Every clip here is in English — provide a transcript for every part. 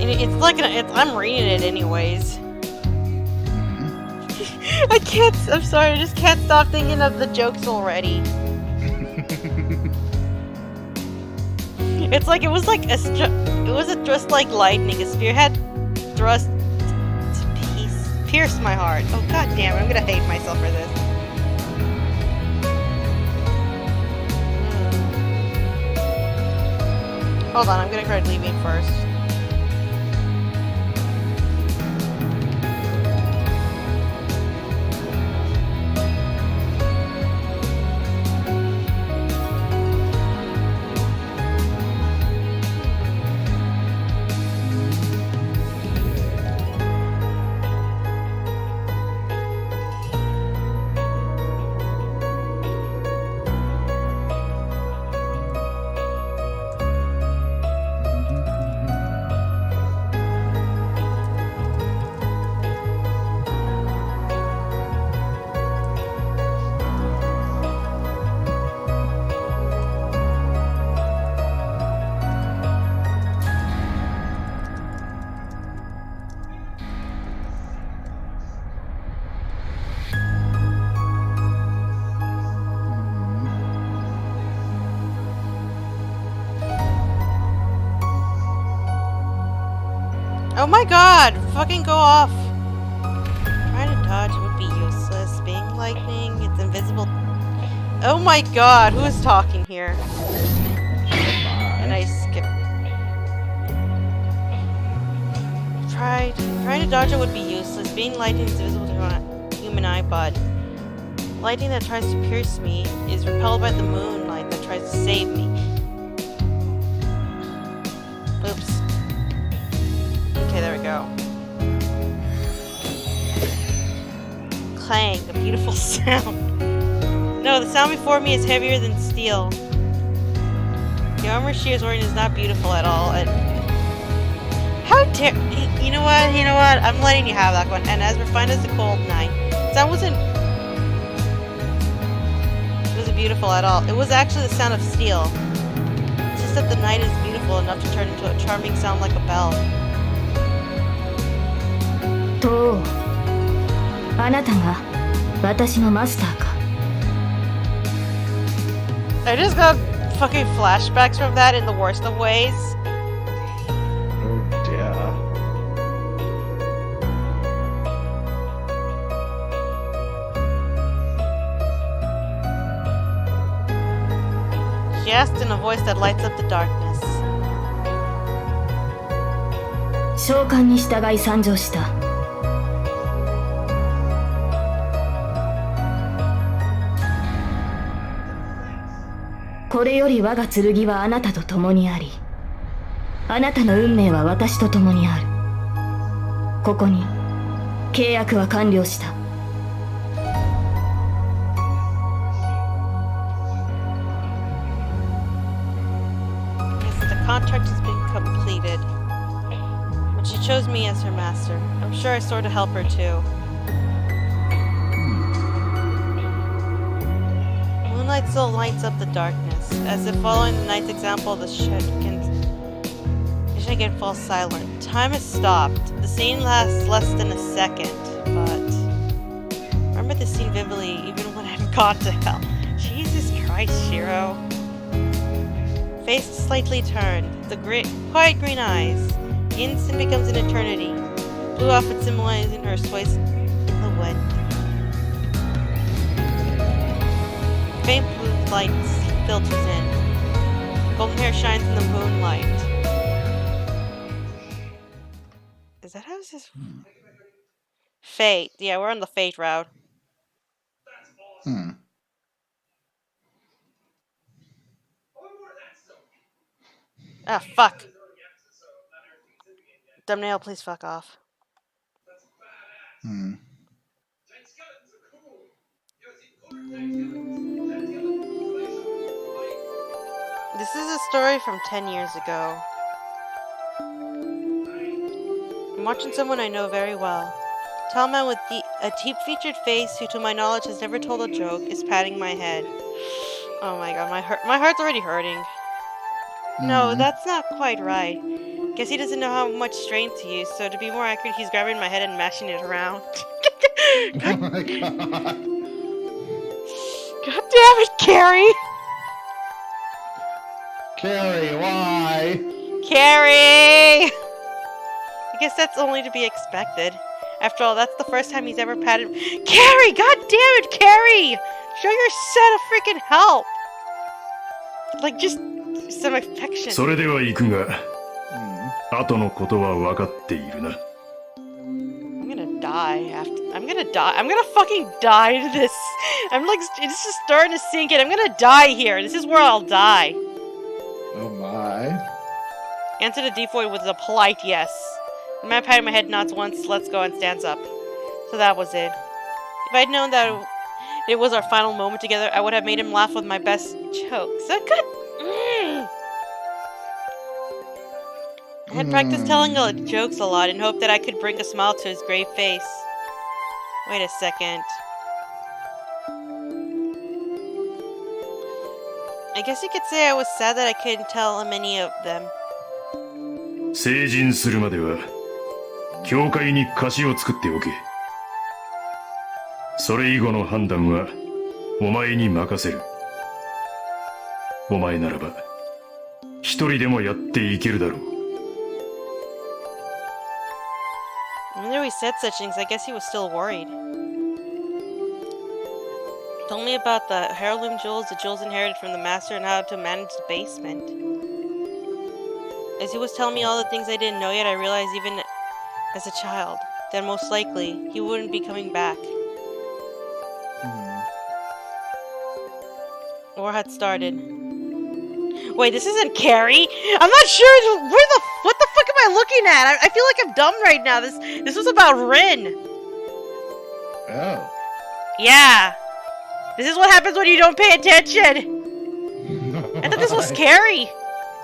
It's like I'm reading it anyways. I can't. I'm sorry. I just can't stop thinking of the jokes already. It's like it was just like lightning. A spearhead thrust to pierce my heart. Oh god damn! I'm gonna hate myself for this. Hold on, I'm gonna try leaving first. Oh my god! Fucking go off! Trying to dodge would be useless. Being lightning, it's invisible. Oh my god, who is talking here? And I skipped. Trying to dodge it would be useless. Being lightning is invisible to a human eye, but lightning that tries to pierce me is repelled by the moonlight that tries to save me. Oops. Okay, there we go. Clang, a beautiful sound. No, the sound before me is heavier than steel. The armor she is wearing is not beautiful at all. How dare... You know what? I'm letting you have that one. And as refined as the cold night. That wasn't beautiful at all. It was actually the sound of steel. It's just that the night is beautiful enough to turn into a charming sound like a bell. とう、あなたが私のマスターか。 I just got fucking flashbacks from that in the worst of ways. Oh dear. She asked in a voice that lights up the darkness. 召喚に従い参上した。 これより我が剣はあなたと共にあり、あなたの運命は私と共にある。ここに契約は完了した。 Yes, the contract has been completed. But she chose me as her master. I'm sure I sort of help her too. Moonlight still lights up the darkness, as if following the night's example, the shed again falls silent. Time has stopped. The scene lasts less than a second, but I remember the scene vividly, even when I've gone to hell. Jesus Christ, Shiro. Face slightly turned, the quiet green eyes. The instant becomes an eternity. Blue outfit symbolizing her sways in the wind. Faint blue light filters in. Golden hair shines in the moonlight. Is that how this is? Fate. Yeah, we're on the Fate route. Ah, fuck. Thumbnail, please fuck off. This is a story from 10 years ago. I'm watching someone I know very well. A tall man with a deep-featured face who, to my knowledge, has never told a joke, is patting my head. Oh my god, my heart's already hurting. No, that's not quite right. Guess he doesn't know how much strength to use, so to be more accurate, he's grabbing my head and mashing it around. Oh my god. God damn it, Carrie! Carrie, why? Carrie! I guess that's only to be expected. After all, that's the first time he's ever patted... Carrie! God damn it, Carrie! Show your set of freaking help! Like, just some affection. それでは行くが、後のことは分かっているな。I'm gonna die after... I'm gonna die. I'm gonna fucking die to this. I'm like, it's just starting to sink in. I'm gonna die here. This is where I'll die. Oh my. Answer to default with a polite yes. The man patting my head nods once, lets go, and stands up. So that was it. If I'd known that it was our final moment together, I would have made him laugh with my best jokes. So good. I had practiced telling jokes a lot and hoped that I could bring a smile to his grave face. Wait a second. I guess you could say I was sad that I couldn't tell many of them. 成人するまでは教会に貸しを作っておけ。それ以後の判断はお前に任せる。お前ならば一人でもやっていけるだろう。Even though he said such things, I guess he was still worried. Told me about the heirloom jewels, the jewels inherited from the master, and how to manage the basement. As he was telling me all the things I didn't know yet, I realized even as a child that most likely he wouldn't be coming back. Or had started. Wait, this isn't Carrie? I'm not sure what the fuck am I looking at? I feel like I'm dumb right now. This was about Rin. Oh. Yeah. This is what happens when you don't pay attention. I thought this was Carrie.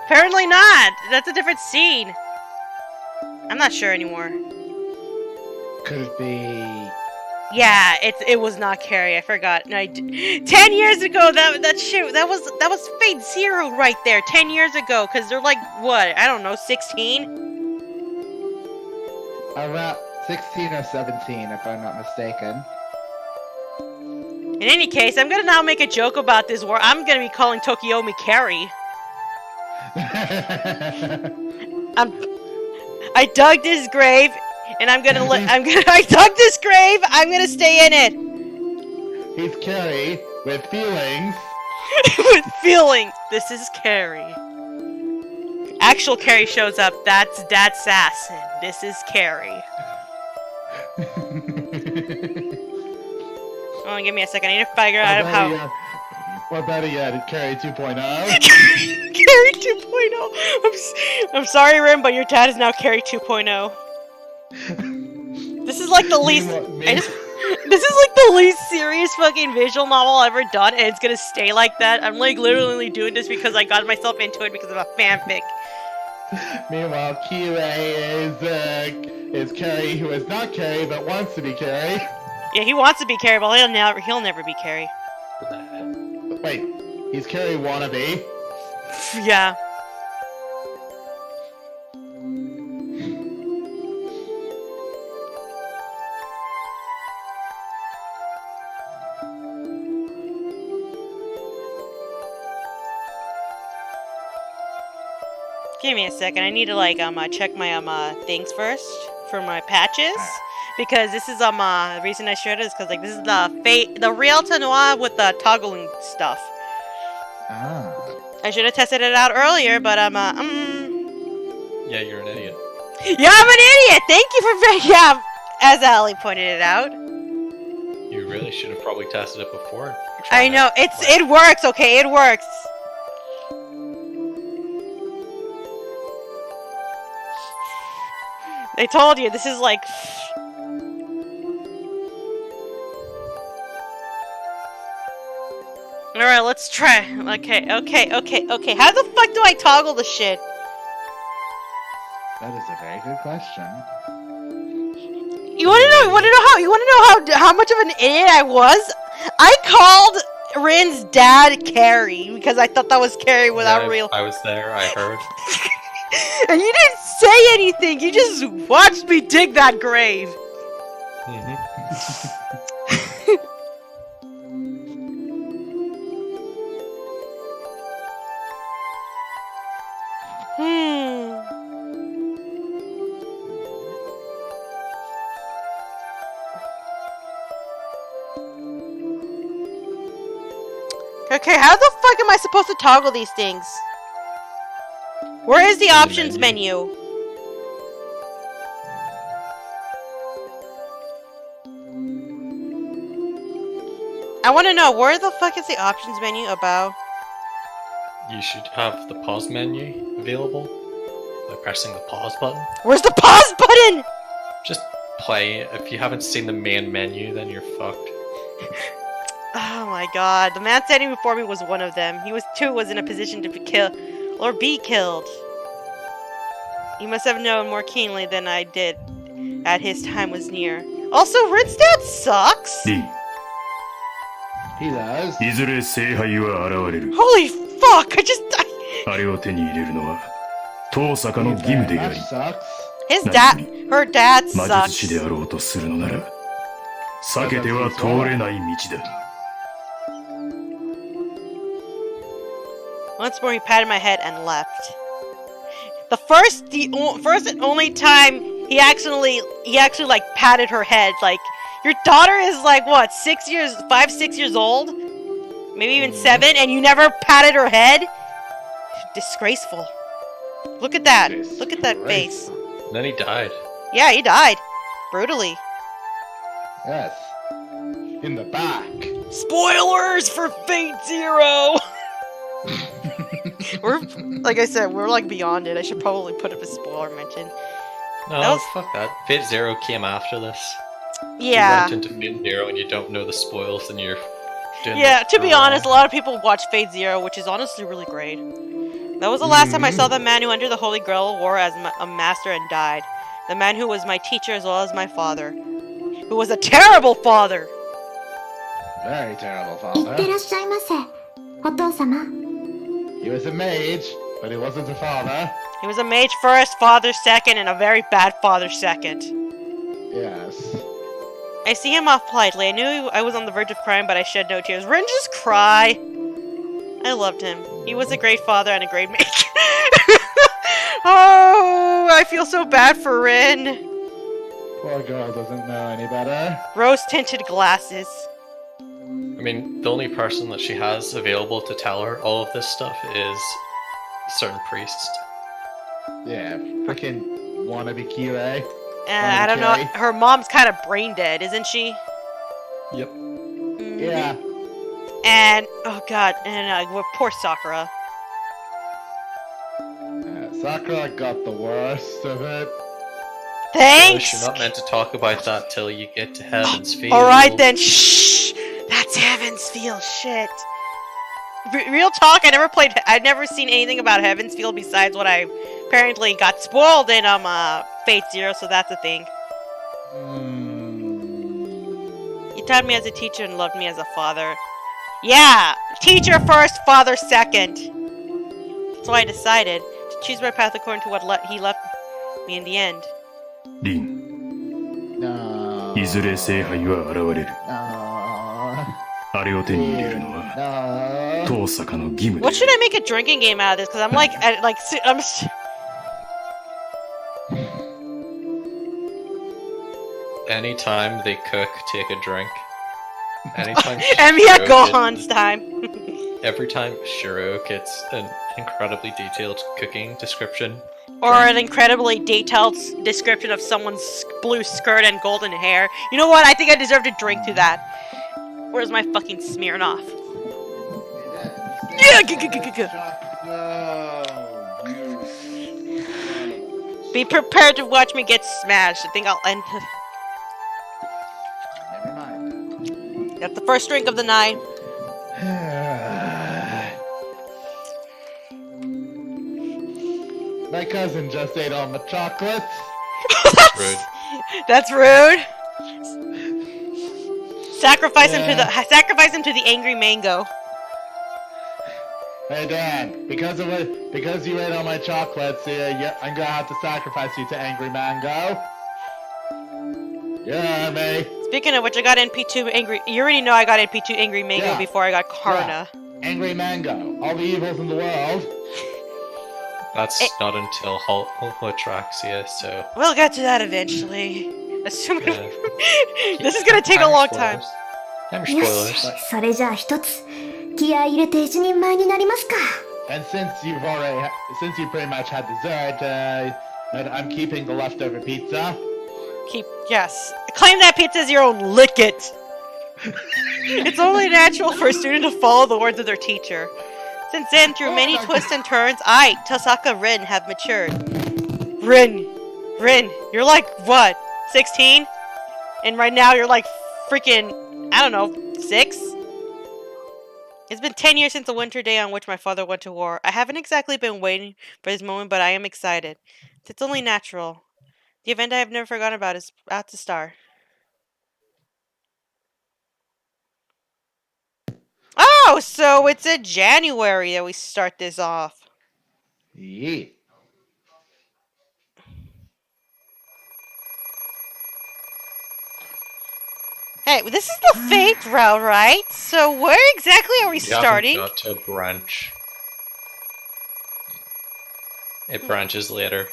Apparently not. That's a different scene. I'm not sure anymore. Could it be? Yeah, it was not Carrie. I forgot. No, 10 years ago, that shit, that was Fate Zero right there. 10 years ago, because they're like what? I don't know, 16. Around 16 or 17, if I'm not mistaken. In any case, I'm gonna now make a joke about this where I'm gonna be calling Tokiomi Carrie. I dug this grave, and I dug this grave. I'm gonna stay in it. He's Carrie with feelings. With feelings. This is Carrie. Actual Carrie shows up. That's Assassin. This is Carrie. Oh, give me a second. I need to figure out how. What better yet, Carrie 2.0? Carrie 2.0. I'm sorry, Rim, but your dad is now Carrie 2.0. This is like the least. This is like the least serious fucking visual novel I've ever done, and it's gonna stay like that. I'm like literally doing this because I got myself into it because of a fanfic. Meanwhile, Kira is Carrie, who is not Carrie but wants to be Carrie. Yeah, he wants to be Carrie, but he'll never be Carrie. Wait, he's Carrie wannabe? Yeah. Give me a second. I need to like check my things first for my patches. Because this is the reason I shared it is because like this is the real Noir with the toggling stuff. Ah. I should have tested it out earlier, but Yeah, you're an idiot. Yeah, I'm an idiot. Thank you for as Ali pointed it out. You really should have probably tested it before. I know it works. Okay, it works. I told you this is like. Alright, let's try. Okay. How the fuck do I toggle the shit? That is a very good question. You wanna know how much of an idiot I was? I called Rin's dad Carrie because I thought that was Carrie without real. I was there, I heard. And you didn't say anything. You just watched me dig that grave. Okay, how the fuck am I supposed to toggle these things? Where is the options menu? I want to know, where the fuck is the options menu about? You should have the pause menu available by pressing the pause button. Where's the pause button? Just play. If you haven't seen the main menu, then you're fucked. Oh my god, the man standing before me was one of them. He was in a position to be killed. He must have known more keenly than I did that his time was near. Also, Rin's dad sucks! Lee, He does. いずれ聖杯は現れる。 Holy fuck, I just... あれを手に入れるのは当坂の義務であ That り、 sucks. her dad 魔 sucks. 術師であろうとするのなら避けては通れない道だ。 Once more, he patted my head and left. The first and only time he actually like patted her head. Like, your daughter is like what, 6 years old, maybe even 7, and you never patted her head. Disgraceful. Look at that. Look at that face. And then he died. Yeah, he died brutally. Yes. In the back. Spoilers for Fate Zero. We're, like I said, we're like beyond it. I should probably put up a spoiler mention. No, fuck that. Fate Zero came after this. Yeah. If you went into Fate Zero and you don't know the spoils, then you're doing Yeah, this to be wrong. honest, a lot of people watch Fate Zero, which is honestly really great. That was the last time I saw the man who entered the Holy Grail War as a master and died. The man who was my teacher as well as my father. Who was a terrible father! Very terrible いって father. らっしゃいませ、お父様。 He was a mage, but he wasn't a father. He was a mage first, father second, and a very bad father second. Yes. I see him off politely. I knew I was on the verge of crying, but I shed no tears. Rin, just cry! I loved him. He was a great father and a great mage. Oh, I feel so bad for Rin. Poor girl doesn't know any better. Rose-tinted glasses. I mean, the only person that she has available to tell her all of this stuff is a certain priest. Yeah, freaking wannabe Kirei. I don't know. Her mom's kind of brain dead, isn't she? Yep. Mhm. Yeah. And oh god, and poor Sakura. Sakura got the worst of it. Thanks. You're not meant to talk about that till you get to Heaven's Field. All right then. Shh. That's Heaven's Field. Shit. Real talk. I've never seen anything about Heaven's Field besides what I apparently got spoiled in Fate Zero. So that's a thing. You taught me as a teacher and loved me as a father. Yeah, teacher first, father second. So I decided to choose my path according to what he left me in the end. リン、 No. いずれ聖杯は現れる。 No. あれを手に入れるのは No. 当坂の義務で What should I make a drinking game out of this? Because I'm like, I'm. Anytime they cook, take a drink. Anytime Emiya Shiro Gohan's time. every time Shiro gets an incredibly detailed cooking description. Or an incredibly detailed description of someone's blue skirt and golden hair. You know what? I think I deserve to drink to that. Where's my fucking Smirnoff? Yeah! Be prepared to watch me get smashed. I think I'll end. Never mind. Got the first drink of the night. My cousin just ate all my chocolates. Rude. That's rude. Sacrifice him to the angry mango. Hey Dan, because you ate all my chocolates, I'm gonna have to sacrifice you to Angry Mango. Yeah, me. Speaking of which, I got NP2 Angry. You already know I got NP2 Angry Mango Yeah. before I got Karna. Yeah. Angry Mango. All the evils in the world. That's not until Holtraxia, so... We'll get to that eventually. Assuming Yeah. this is gonna take a long time. Timer よ spoilers. し、それじゃあ一つ気合い入れて一人前になりますか。 And since you pretty much had dessert, I'm keeping the leftover pizza. Yes. Claim that pizza as your own. Lick it. It's only natural for a student to follow the words of their teacher. Since then, through many twists and turns, I, Tasaka Rin, have matured. Rin, you're like, what, 16? And right now you're like freaking, I don't know, 6? It's been 10 years since the winter day on which my father went to war. I haven't exactly been waiting for this moment, but I am excited. It's only natural. The event I have never forgotten about is about to start. Oh, so it's in January that we start this off. Yeah. Hey, this is the Fate route, right? So where exactly are we starting? Got to branch. It branches later.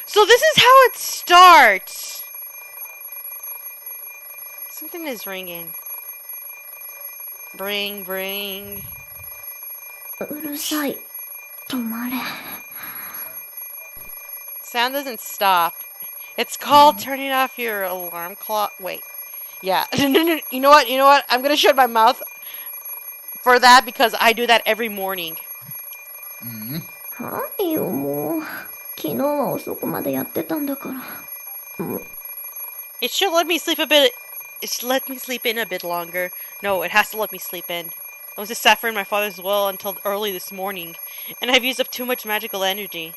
So this is how it starts. Something is ringing. Bring. うるさい。止まれ。 Sound doesn't stop. It's called turning off your alarm clock. Wait. Yeah. No. You know what? I'm gonna shut my mouth for that because I do that every morning. はいよ、もう。昨日は遅くまでやってたんだから。It should let me sleep a bit. It should let me sleep in a bit longer. No, it has to let me sleep in. I was just suffering my father's will until early this morning, and I've used up too much magical energy.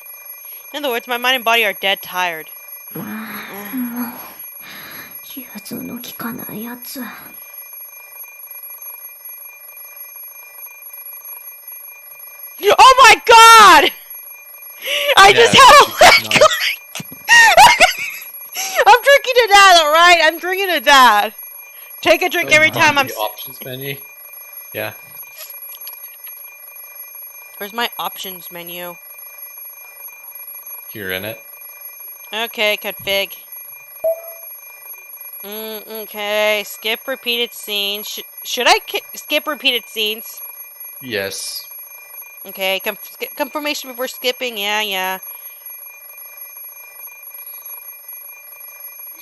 In other words, my mind and body are dead tired. もう、融通の利かないやつ。Oh my god! I just had a I'm drinking to that, alright? I'm drinking to that. Take a drink every time I'm... The options menu. Yeah. Where's my options menu? You're in it. Okay, config. Okay, skip repeated scenes. Should I skip repeated scenes? Yes. Okay, confirmation before skipping. Yeah.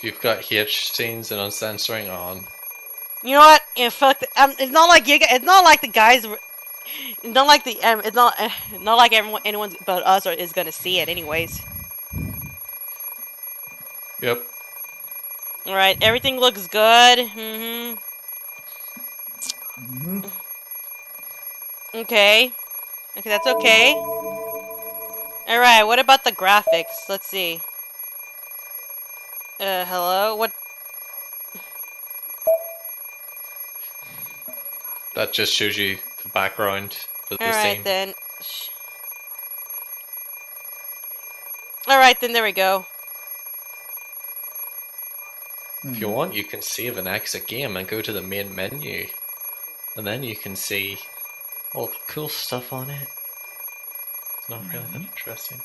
You've got H scenes and uncensoring on. You know what? Yeah, fuck. It's not like you. It's not like the guys. It's not like the. It's not like anyone but us is gonna see it, anyways. Yep. All right, everything looks good. Okay, that's okay. All right, what about the graphics? Let's see. Hello? What? That just shows you the background of the Alright scene. then. Alright then, there we go. If you want, you can save and exit game and go to the main menu. And then you can see all the cool stuff on it. It's not really that interesting.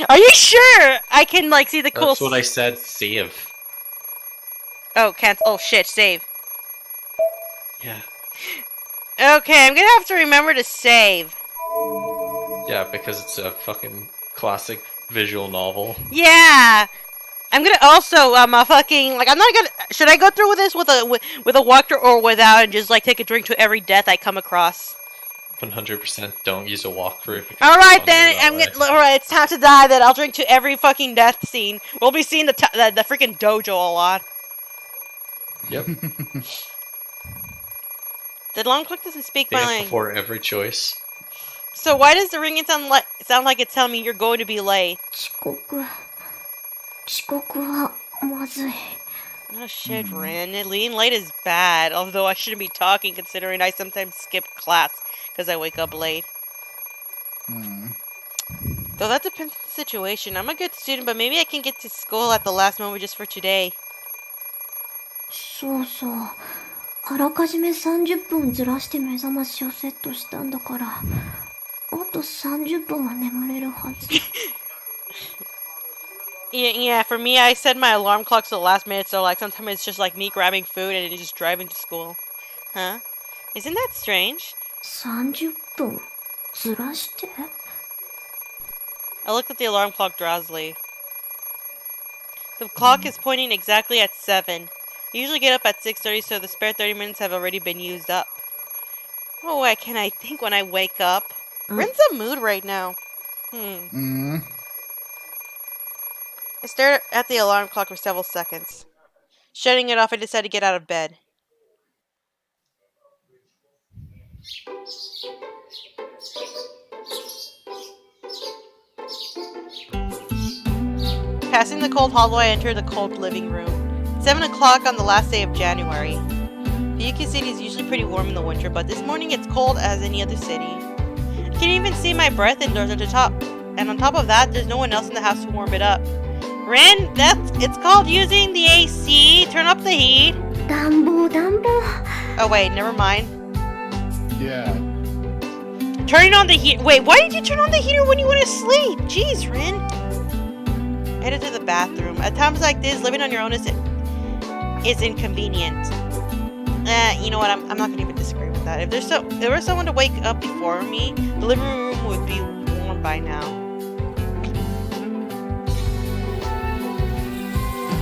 Are you sure? I can like see the cool. That's what I said, save. Oh, can't. Oh shit, save. Yeah. Okay, I'm gonna have to remember to save. Yeah, because it's a fucking classic visual novel. Yeah. I'm gonna also fucking like I'm not gonna. Should I go through with this with a walkthrough or without and just like take a drink to every death I come across? 100% don't use a walkthrough. All right then, all right. It's time to die. Then I'll drink to every fucking death scene. We'll be seeing the freaking dojo a lot. Yep. The long click doesn't speak my language. Before every choice. So why does the ringing sound like it's telling me you're going to be late? 遅刻はまずい。Oh shit, Rin. Being late is bad, although I shouldn't be talking considering I sometimes skip class because I wake up late. Though that depends on the situation. I'm a good student, but maybe I can get to school at the last moment just for today. そうそう。あらかじめ30分ずらして目覚ましをセットしたんだから、あと30分は眠れるはず。Yeah, for me, I set my alarm clock to the last minute, so like sometimes it's just like me grabbing food and just driving to school. Huh? Isn't that strange? 30分ずらして I looked at the alarm clock drowsily. The clock is pointing exactly at 7. I usually get up at 6:30, so the spare 30 minutes have already been used up. Oh, what can I think when I wake up? Rin's in a mood right now. I stared at the alarm clock for several seconds. Shutting it off, I decided to get out of bed. Passing the cold hallway, I entered the cold living room. It's 7 o'clock on the last day of January. The UK city is usually pretty warm in the winter, but this morning it's cold as any other city. I can't even see my breath indoors at the top. And on top of that, there's no one else in the house to warm it up. Rin, it's called using the AC. Turn up the heat. 暖房暖房 Oh wait, never mind. Yeah. Turning on the heat. Wait, why did you turn on the heater when you went to sleep? Jeez, Rin. I headed to the bathroom. At times like this, living on your own is inconvenient. You know what? I'm not gonna even disagree with that. If there was someone to wake up before me, the living room would be warm by now.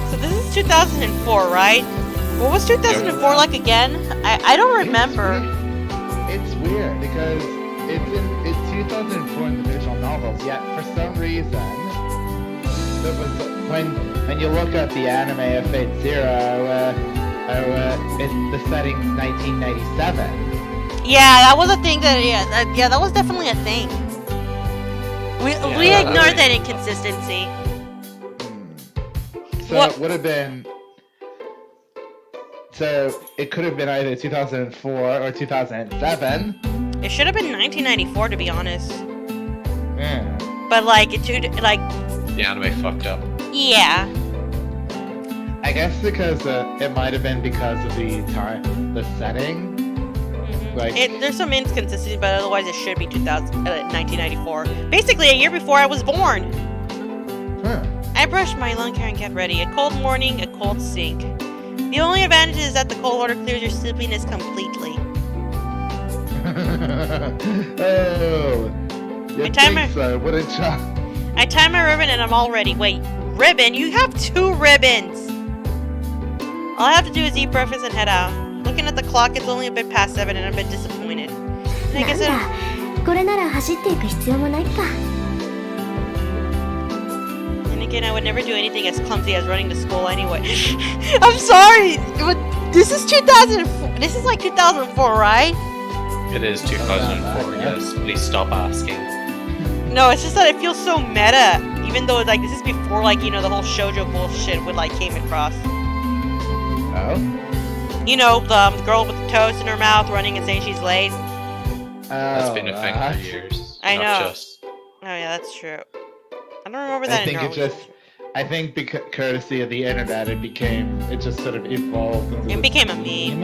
So this is 2004, right? What was 2004 like again? I don't remember. It's weird because it's 2004 in the visual novels, yet for some reason there was when you look at the anime of Fate Zero, the setting's 1997. Yeah, that was a thing that that was definitely a thing. We ignored that inconsistency. So What? it would have been. So it could have been either 2004 or 2007. It should have been 1994 to be honest. Yeah. But like The anime fucked up. yeah. I guess because it might have been because of the time, the setting. Like There's some inconsistency, but otherwise it should be 1994. Basically a year before I was born. huh. I brushed my lawn care and get ready. A cold morning, a cold sink. The only advantage is that the cold water clears your sleepiness completely. Oh, you timer- think so? What a job. I tie my ribbon and I'm all ready. Wait, ribbon? You have 2 ribbons! All I have to do is eat breakfast and head out. Looking at the clock, it's only a bit past 7 and I'm a bit disappointed. And I なん guess だこれなら走っていく必要もないか And again, I would never do anything as clumsy as running to school anyway. I'm sorry, but this is 2004. This is like 2004, right? It is 2004, yes. Please stop asking. No, it's just that it feels so meta. Even though like this is before like the whole shoujo bullshit would like came across. Oh. You know, the girl with the toast in her mouth running and saying she's late. That's been a thing that. for years. I Not know. just. Oh yeah, that's true. I don't remember that. I think it just. I think because courtesy of the internet, it just sort of evolved. Into It this became a meme.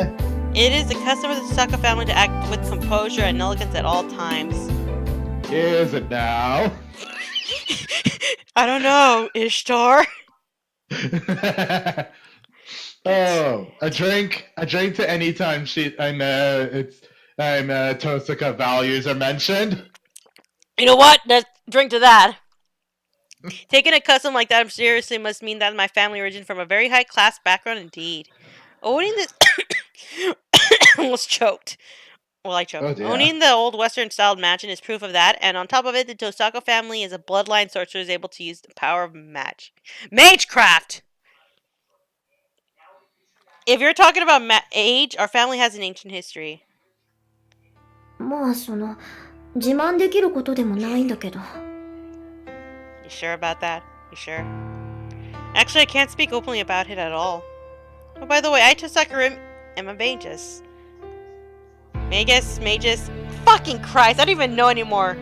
It is the custom of the Saka family to act with composure and elegance at all times. Is it now? I don't know, Ishtar. Oh, a drink to any time Tosaka values are mentioned. You know what? Let's drink to that. Taking a custom like that seriously must mean that my family originated from a very high class background indeed. Owning this almost choked. Well, I choked. Oh, dear. Owning the old Western styled mansion is proof of that, and on top of it, the Tosaka family is a bloodline sorcerer is able to use the power of Magecraft! If you're talking about age, our family has an ancient history. まあ自慢できることでもないんだけど You sure about that? You sure? Actually, I can't speak openly about it at all. Oh, by the way, I Tosaka am a magus. Magus. Fucking Christ, I don't even know anymore.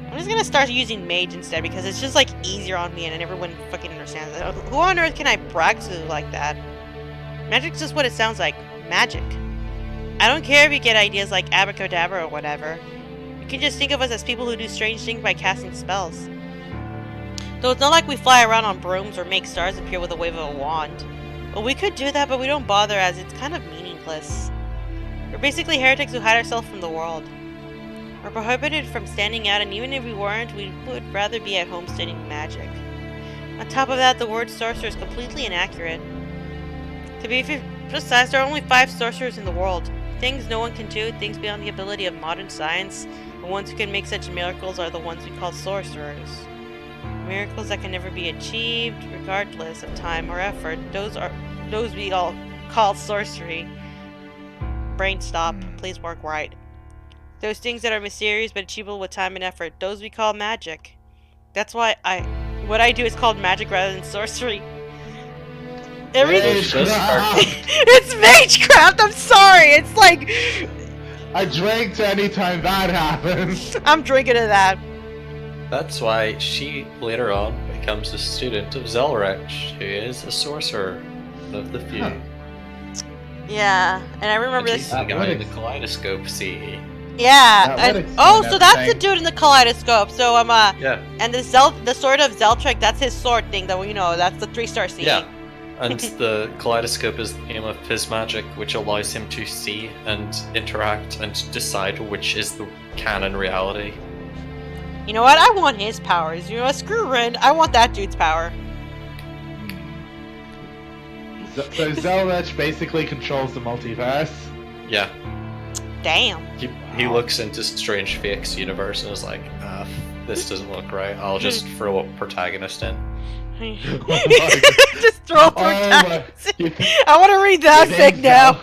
I'm just gonna start using mage instead because it's just like easier on me and everyone fucking understands it. Who on earth can I brag to like that? Magic's just what it sounds like. Magic. I don't care if you get ideas like abracadabra or whatever. You can just think of us as people who do strange things by casting spells. Though it's not like we fly around on brooms or make stars appear with a wave of a wand. Well, we could do that, but we don't bother as it's kind of meaningless. We're basically heretics who hide ourselves from the world. We're prohibited from standing out, and even if we weren't, we would rather be at home studying magic. On top of that, the word sorcerer is completely inaccurate. To be precise, there are only 5 sorcerers in the world. Things no one can do, things beyond the ability of modern science. The ones who can make such miracles are the ones we call sorcerers. Miracles that can never be achieved, regardless of time or effort. Those we all call sorcery. Brain stop. Please work right. Those things that are mysterious but achievable with time and effort. Those we call magic. That's why what I do is called magic rather than sorcery. Everything. It's magecraft. I'm sorry. It's like I drink to any time that happens. I'm drinking to that. That's why she later on becomes a student of Zelrech, who is a sorcerer of the few. Huh. Yeah, and I remember And she's this. the guy in the kaleidoscope CE. Yeah. That would And, explain oh, so that's the everything. dude in the kaleidoscope. So Yeah. and the sword of Zeltrek, that's his sword thing that that's the 3-star CE. Yeah. And the kaleidoscope is the name of his magic, which allows him to see and interact and decide which is the canon reality. You know what? I want his powers. You know what? Screw Rin. I want that dude's power. So Zelrech basically controls the multiverse. Yeah. Damn. He looks into Strange Fake's universe and is like, this doesn't look right. I'll just throw a protagonist in. Just throw a protagonist. I want to read that fic now.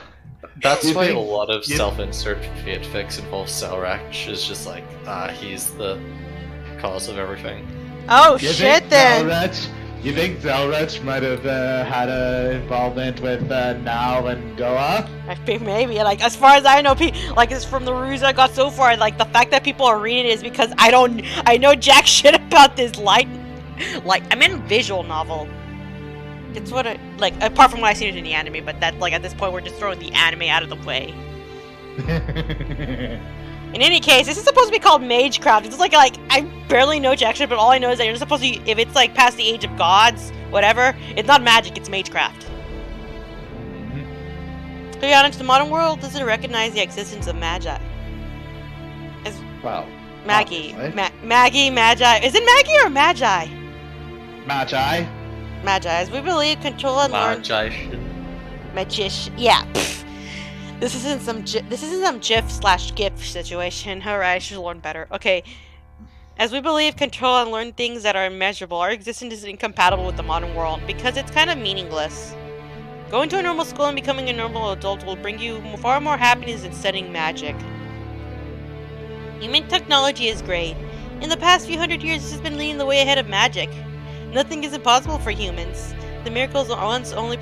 That's You why think- a lot of you- self-insert fate fics involve Zelrech is just like, he's the cause of everything. Oh You shit think then. You think Zelrech might have had an involvement with Now and Goa? I think maybe. Like as far as I know, like it's from the reviews I got so far. Like the fact that people are reading it is because I know jack shit about this visual novel. It's what apart from what I've seen in the anime, but that at this point we're just throwing the anime out of the way. In any case, this is supposed to be called Magecraft. It's like I barely know jack shit, but all I know is that you're supposed to, if it's past the age of gods, whatever, it's not magic, it's Magecraft. To be honest, the modern world doesn't recognize the existence of magi. Well, Maggie. obviously. Maggie, magi. Is it Maggie or magi? Magi. Magi, as we believe, control and learn. Magician. Yeah. Pfft. This isn't some GIF/GIF situation. Alright, I should learn better. Okay. As we believe, control and learn things that are immeasurable, our existence is incompatible with the modern world because it's kind of meaningless. Going to a normal school and becoming a normal adult will bring you far more happiness than studying magic. Human technology is great. In the past few hundred years, this has been leading the way ahead of magic. Nothing is impossible for humans. The miracles once only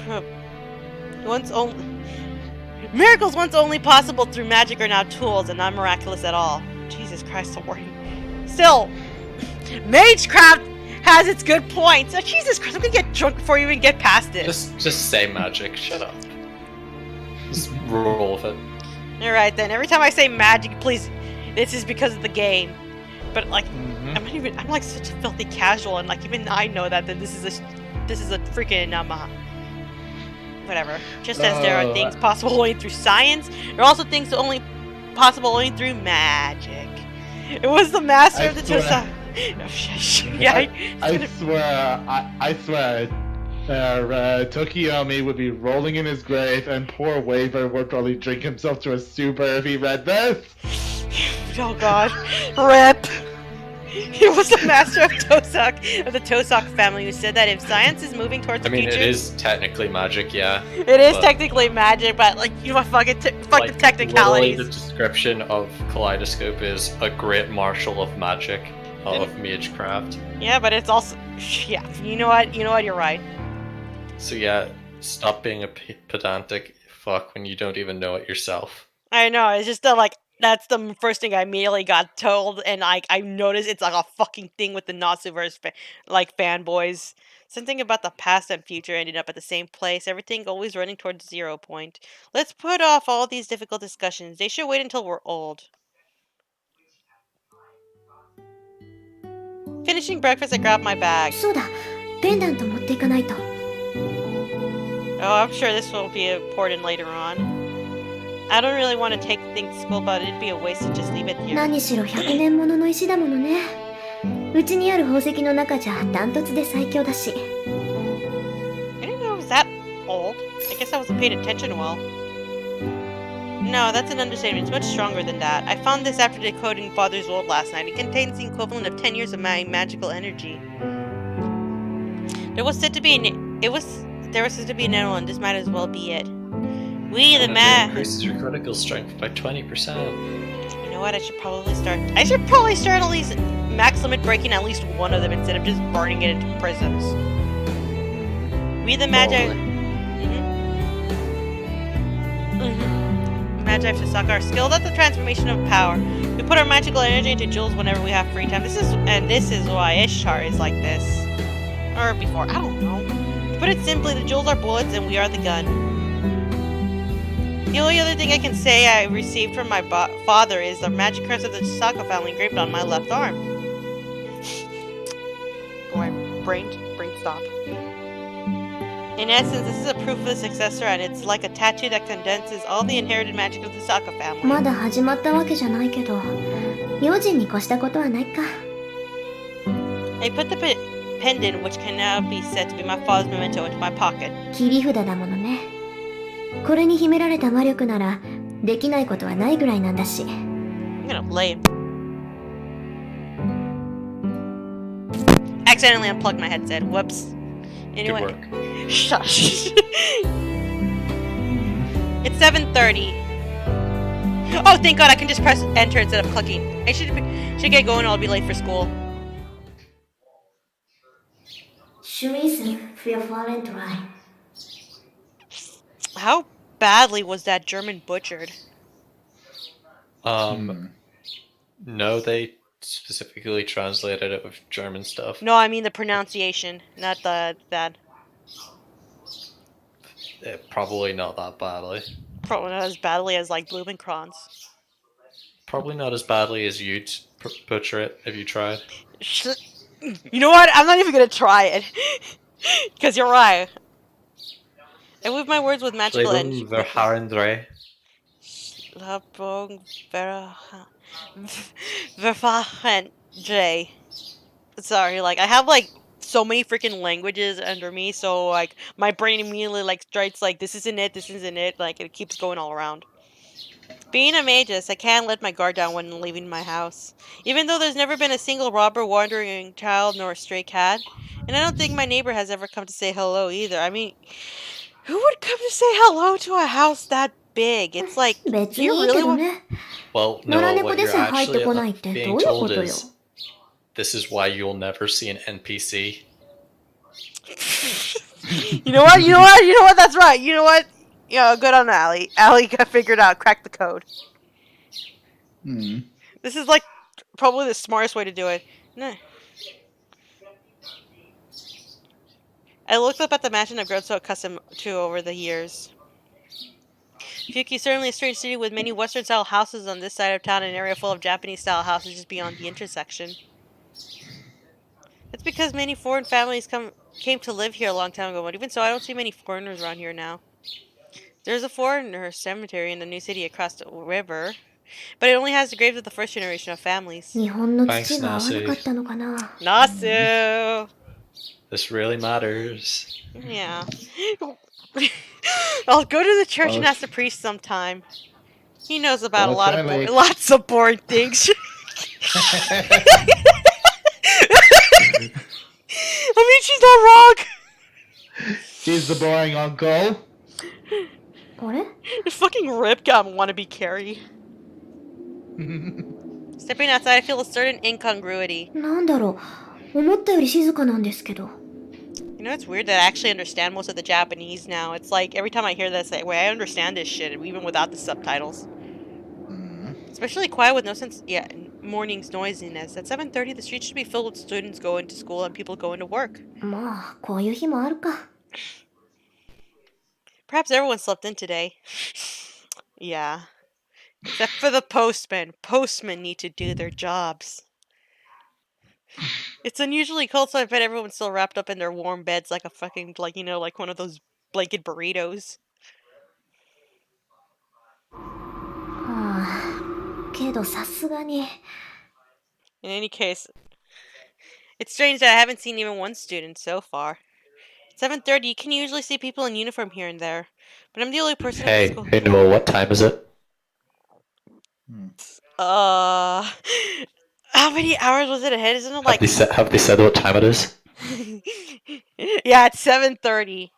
possible through magic are now tools and not miraculous at all. Jesus Christ, I'm worried. Still, Magecraft has its good points. Oh, Jesus Christ, I'm gonna get drunk before you even get past it. Just say magic. Shut up. Just roll with it. Alright then, every time I say magic, please, this is because of the game. But I'm like such a filthy casual, and even I know that this is a freaking whatever. Just as there are things possible only through science, there are also things only possible only through magic. It was the master of the Tosa. Oh, shush. Yeah, I swear, Tokiomi would be rolling in his grave, and poor Waver would probably drink himself to a super if he read this. Oh God, RIP. It was the master of the Tosak family, who said that if science is moving towards the future, it is technically magic, yeah. It is technically magic, but you know what? Fuck it. Fuck the technicalities. Literally, the description of Kaleidoscope is a great marshal of magic, of Magecraft. Yeah, but it's also, yeah. You know what? You're right. So yeah, stop being a pedantic fuck when you don't even know it yourself. I know, it's just like, that's the first thing I immediately got told, and I noticed it's like a fucking thing with the Natsuverse fanboys. Something about the past and future ending up at the same place, everything always running towards 0 point. Let's put off all these difficult discussions. They should wait until we're old. Finishing breakfast, I grabbed my bag. そうだ、ペンダント持っていかないと。 Oh, I'm sure this will be important later on. I don't really want to take things to school, but it'd be a waste to just leave it here. 何しろ100年ものの石だものね。うちにある宝石の中じゃダントツで最強だし。I didn't know it was that old. I guess I wasn't paying attention well. No, that's an understatement. It's much stronger than that. I found this after decoding Father's World last night. It contains the equivalent of 10 years of my magical energy. There was said to be an animal, and this might as well be it. We the man increases your critical strength by 20%. You know what? I should probably start at least max limit breaking at least one of them instead of just burning it into prisms. We the Magi. Magi of Sasaka are skilled at the transformation of power. We put our magical energy into jewels whenever we have free time. This is why Ishtar is like this. Or before, I don't know. To put it simply, the jewels are bullets and we are the gun. The only other thing I can say I received from my father is the magic crest of the Sasaka family engraved on my left arm. Go ahead, brain stop. In essence, this is a proof of the successor, and it's like a tattoo that condenses all the inherited magic of the Sasaka family. まだ始まったわけじゃないけど、用心に越したことはないか。 I put the pendant, which can now be said to be my father's memento, into my pocket. 切り札だものね。これに秘められた魔力なら、できないことはないぐらいなんだし。I'm gonna lay him. Accidentally unplugged my headset. Whoops. Anyway. Good work. Shush. It's 7:30. Oh, thank God! I can just press enter instead of clicking. I should get going, or I'll be late for school. シュミンセン、フィアファーレントライ。 How badly was that German butchered? No, they specifically translated it with German stuff. No, I mean the pronunciation, not that. Probably not that badly. Probably not as badly as like Blumenkranz. Probably not as badly as you'd butcher it if you tried. You know what? I'm not even gonna try it. Because you're right. I move my words with magical energy. Verharendre. Verharendre. Sorry, like I have like so many freaking languages under me, so like my brain immediately like strikes like this isn't it, like it keeps going all around. Being a magus, I can't let my guard down when leaving my house. Even though there's never been a single robber, wandering child, nor a stray cat. And I don't think my neighbor has ever come to say hello either. I mean, who would come to say hello to a house that big? It's like, do you really want... Well, no, what you're actually being told is, this is why you'll never see an NPC. You know what? That's right. You know what? Yeah, good on Allie. Allie got figured out, cracked the code. This is like probably the smartest way to do it. Nah. I looked up at the mansion I've grown so accustomed to over the years. Fuki is certainly a strange city with many Western-style houses on this side of town and an area full of Japanese-style houses just beyond the intersection. It's because many foreign families came to live here a long time ago, but even so, I don't see many foreigners around here now. There's a foreigner cemetery in the new city across the river, but it only has the graves of the first generation of families. Thanks, Nasu. Nasu! This really matters. Yeah. I'll go to the church and ask the priest sometime. He knows about lots of boring things. I mean, she's not wrong. She's the boring uncle. Fucking Ripgum wannabe Carrie. Stepping outside, I feel a certain incongruity. なんだろう、思ったより静かなんですけど。It You know, it's weird that I actually understand most of the Japanese now. It's like every time I hear this, like, wait, I understand this shit, even without the subtitles. Especially quiet with no sense, yeah, morning's noisiness. At 7:30, the streets should be filled with students going to school and people going to work. まあ、こういう日もあるか。 Perhaps everyone slept in today. Yeah. Except for the postmen. Postmen need to do their jobs. It's unusually cold, so I bet everyone's still wrapped up in their warm beds like a fucking, like, you know, like one of those blanket burritos. はあ、けどさすがに。 In any case, it's strange that I haven't seen even one student so far. 7:30, you can usually see people in uniform here and there. But I'm the only person at the Hey, school. hey Noel, what time is it? How many hours was it ahead? Isn't it like... Have they said what time it is? Yeah, it's 7:30.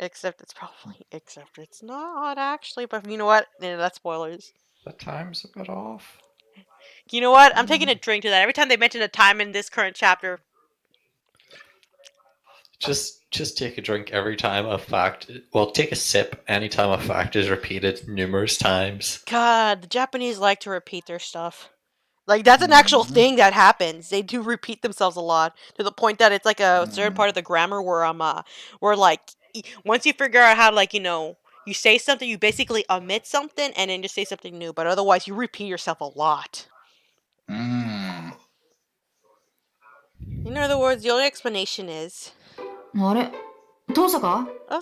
Except it's not actually, but you know what? Yeah, that's spoilers. The time's a bit off. You know what? I'm taking a drink to that. Every time they mention a time in this current chapter. Just take a drink every time a fact. Well, take a sip anytime a fact is repeated numerous times. God, the Japanese like to repeat their stuff. Like, that's an actual thing that happens. They do repeat themselves a lot, to the point that it's like a certain part of the grammar where like, once you figure out how to, like, you know, you say something, you basically omit something, and then just say something new, but otherwise you repeat yourself a lot. In other words, the only explanation is... あれ父さか Oh.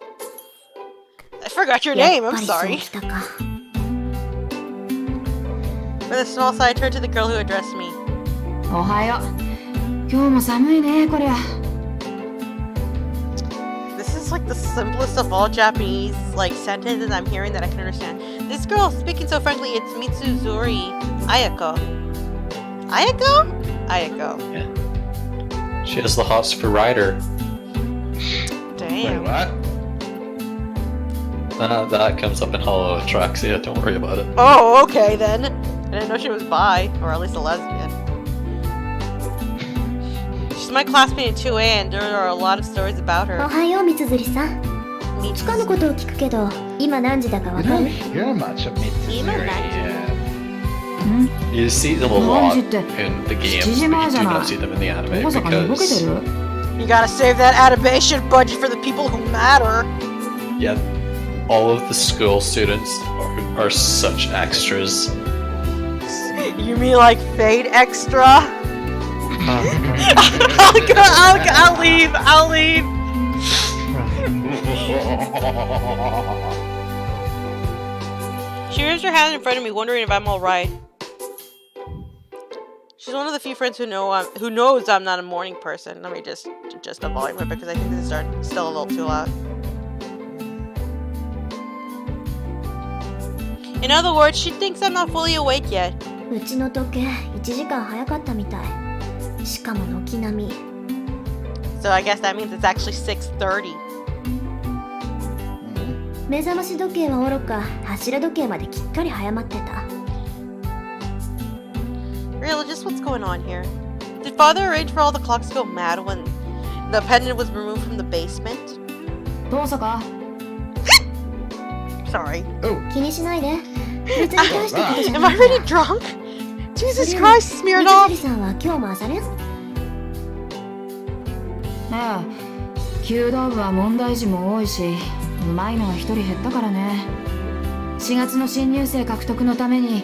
I forgot your や name, っ I'm ぱりそう sorry. きたか。 With a small sigh, I turned to the girl who addressed me. おはよう。今日も寒いねこりゃ。 This is like the simplest of all Japanese like sentences I'm hearing that I can understand. This girl speaking so frankly, it's Mitsuzuri Ayako. Ayako? Ayako. Yeah. She has the hots for Ryder. Damn. Wait, what? That comes up in Hollow Atraxia, don't worry about it. Oh, okay then. I didn't know she was bi, or at least a lesbian. She's my classmate in 2A, and there are a lot of stories about お her. はよう、みつづりさん。つかぬことを聞くけど、今何時だかわ We か don't る？ hear much of Mitsuzuri. You see them a lot 何時って in the games, 7時 but 前 you じゃ do ない not see them in the anime 大阪に動けて because る You gotta save that animation budget for the people who matter. yeah, all of the school students are such extras. You mean like Fade Extra? I'll leave. I'll leave. She raised her hand in front of me, wondering if I'm all right. She's one of the few friends who knows I'm not a morning person. Let me just adjust the volume a bit because I think this is still a little too loud. In other words, she thinks I'm not fully awake yet. うちの時計、1時間早かったみたい。しかも軒並み。 So I guess that means it's actually 6:30. 目覚まし時計はおろか、柱時計まできっかり早まってた。 Really, just what's going on here? Did Father arrange for all the clocks to go mad when the pendant was removed from the basement? 父さか Sorry. 気にしないで。別に大したことじゃ Am な I いから really drunk? Jesus それより Christ, み smeared つ off! づりさんは今日も朝練？ああ弓道部は問題児も多いしうまいのは一人減ったからね。4月の新入生獲得のために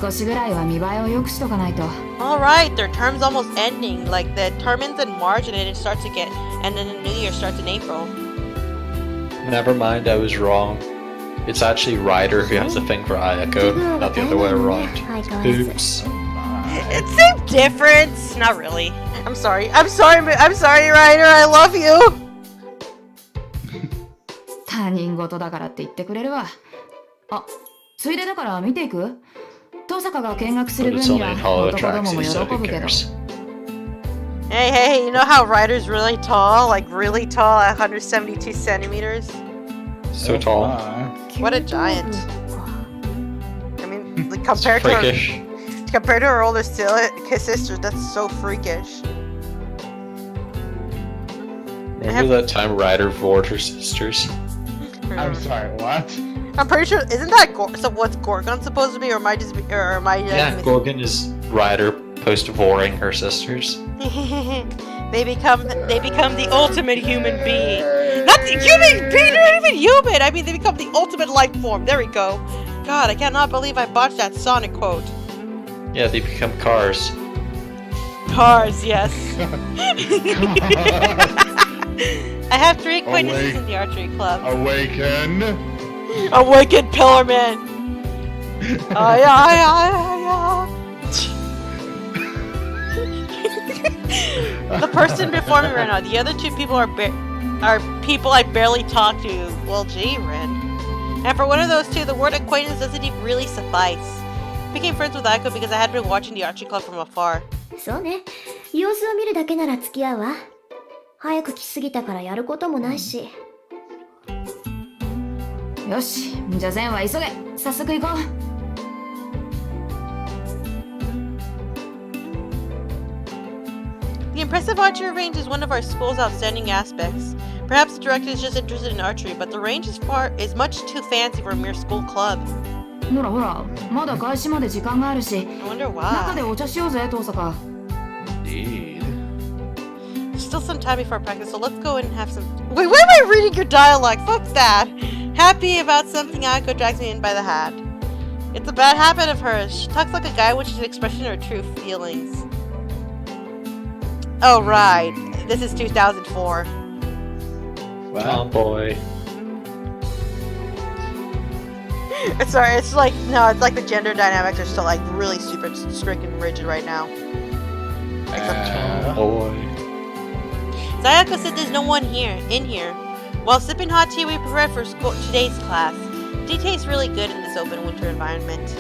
少しぐらいは見栄えを良くしとかないと。 Alright, their term's almost ending. Like, the term ends in March and then it starts again. And then the new year starts in April. Never mind, I was wrong. It's actually Ryder who has a thing for Ayako, not the other way around. Oops. It's same difference. Not really. I'm sorry, Ryder. I love you. 他人事だからって言ってくれるわ。あ、ついでだから見ていく？登坂が見学する But 分 it's に only は in Hollow 男どもも Atraxia, 喜 so who ぶけど。 cares? Hey, you know how Ryder's really tall? Like, really tall at 172 centimeters? So tall. What a giant. I mean, like, compared Freakish. to her older sister, that's so freakish. Remember that time Ryder vored her sisters? I'm sorry, what? I'm pretty sure, isn't that so what's Gorgon supposed to be, or am I just, or am I Yeah, Gorgon is Ryder post-voring her sisters. they become the ultimate human being. Not the human being, not even human! I mean, they become the ultimate life form. There we go. God, I cannot believe I botched that Sonic quote. Yeah, they become cars. Cars, yes. I have 3 acquaintances in the archery club. Awaken. Awakened Pillarman. The person before me right now. The other 2 people are people I barely talk to. Well, gee, Ren. And for one of those 2, the word acquaintance doesn't even really suffice. Became friends with Aiko because I had been watching the archery club from afar. そうね。様子を見るだけなら付き合うわ。早く来すぎたからやることもないし。よし、じゃあ善は急げ。早速行こう。The impressive archery range is one of our school's outstanding aspects. Perhaps the director is just interested in archery, but the range is much too fancy for a mere school club. ほらほら、まだ開始まで時間があるし、 I wonder 中 why. でお茶しようぜ、遠坂。Indeed. Still some time before practice, so let's go in and have some. Wait, why am I reading your dialogue? Fuck that. Happy about something, Aiko drags me in by the hat. It's a bad habit of hers. She talks like a guy, which is an expression of her true feelings. Oh right, this is 2004. Tomboy. It's like no, it's like the gender dynamics are still like really super strict and rigid right now. Tomboy. Sayako said there's no one in here. While sipping hot tea, we prepared for today's class. Tea tastes really good in this open winter environment.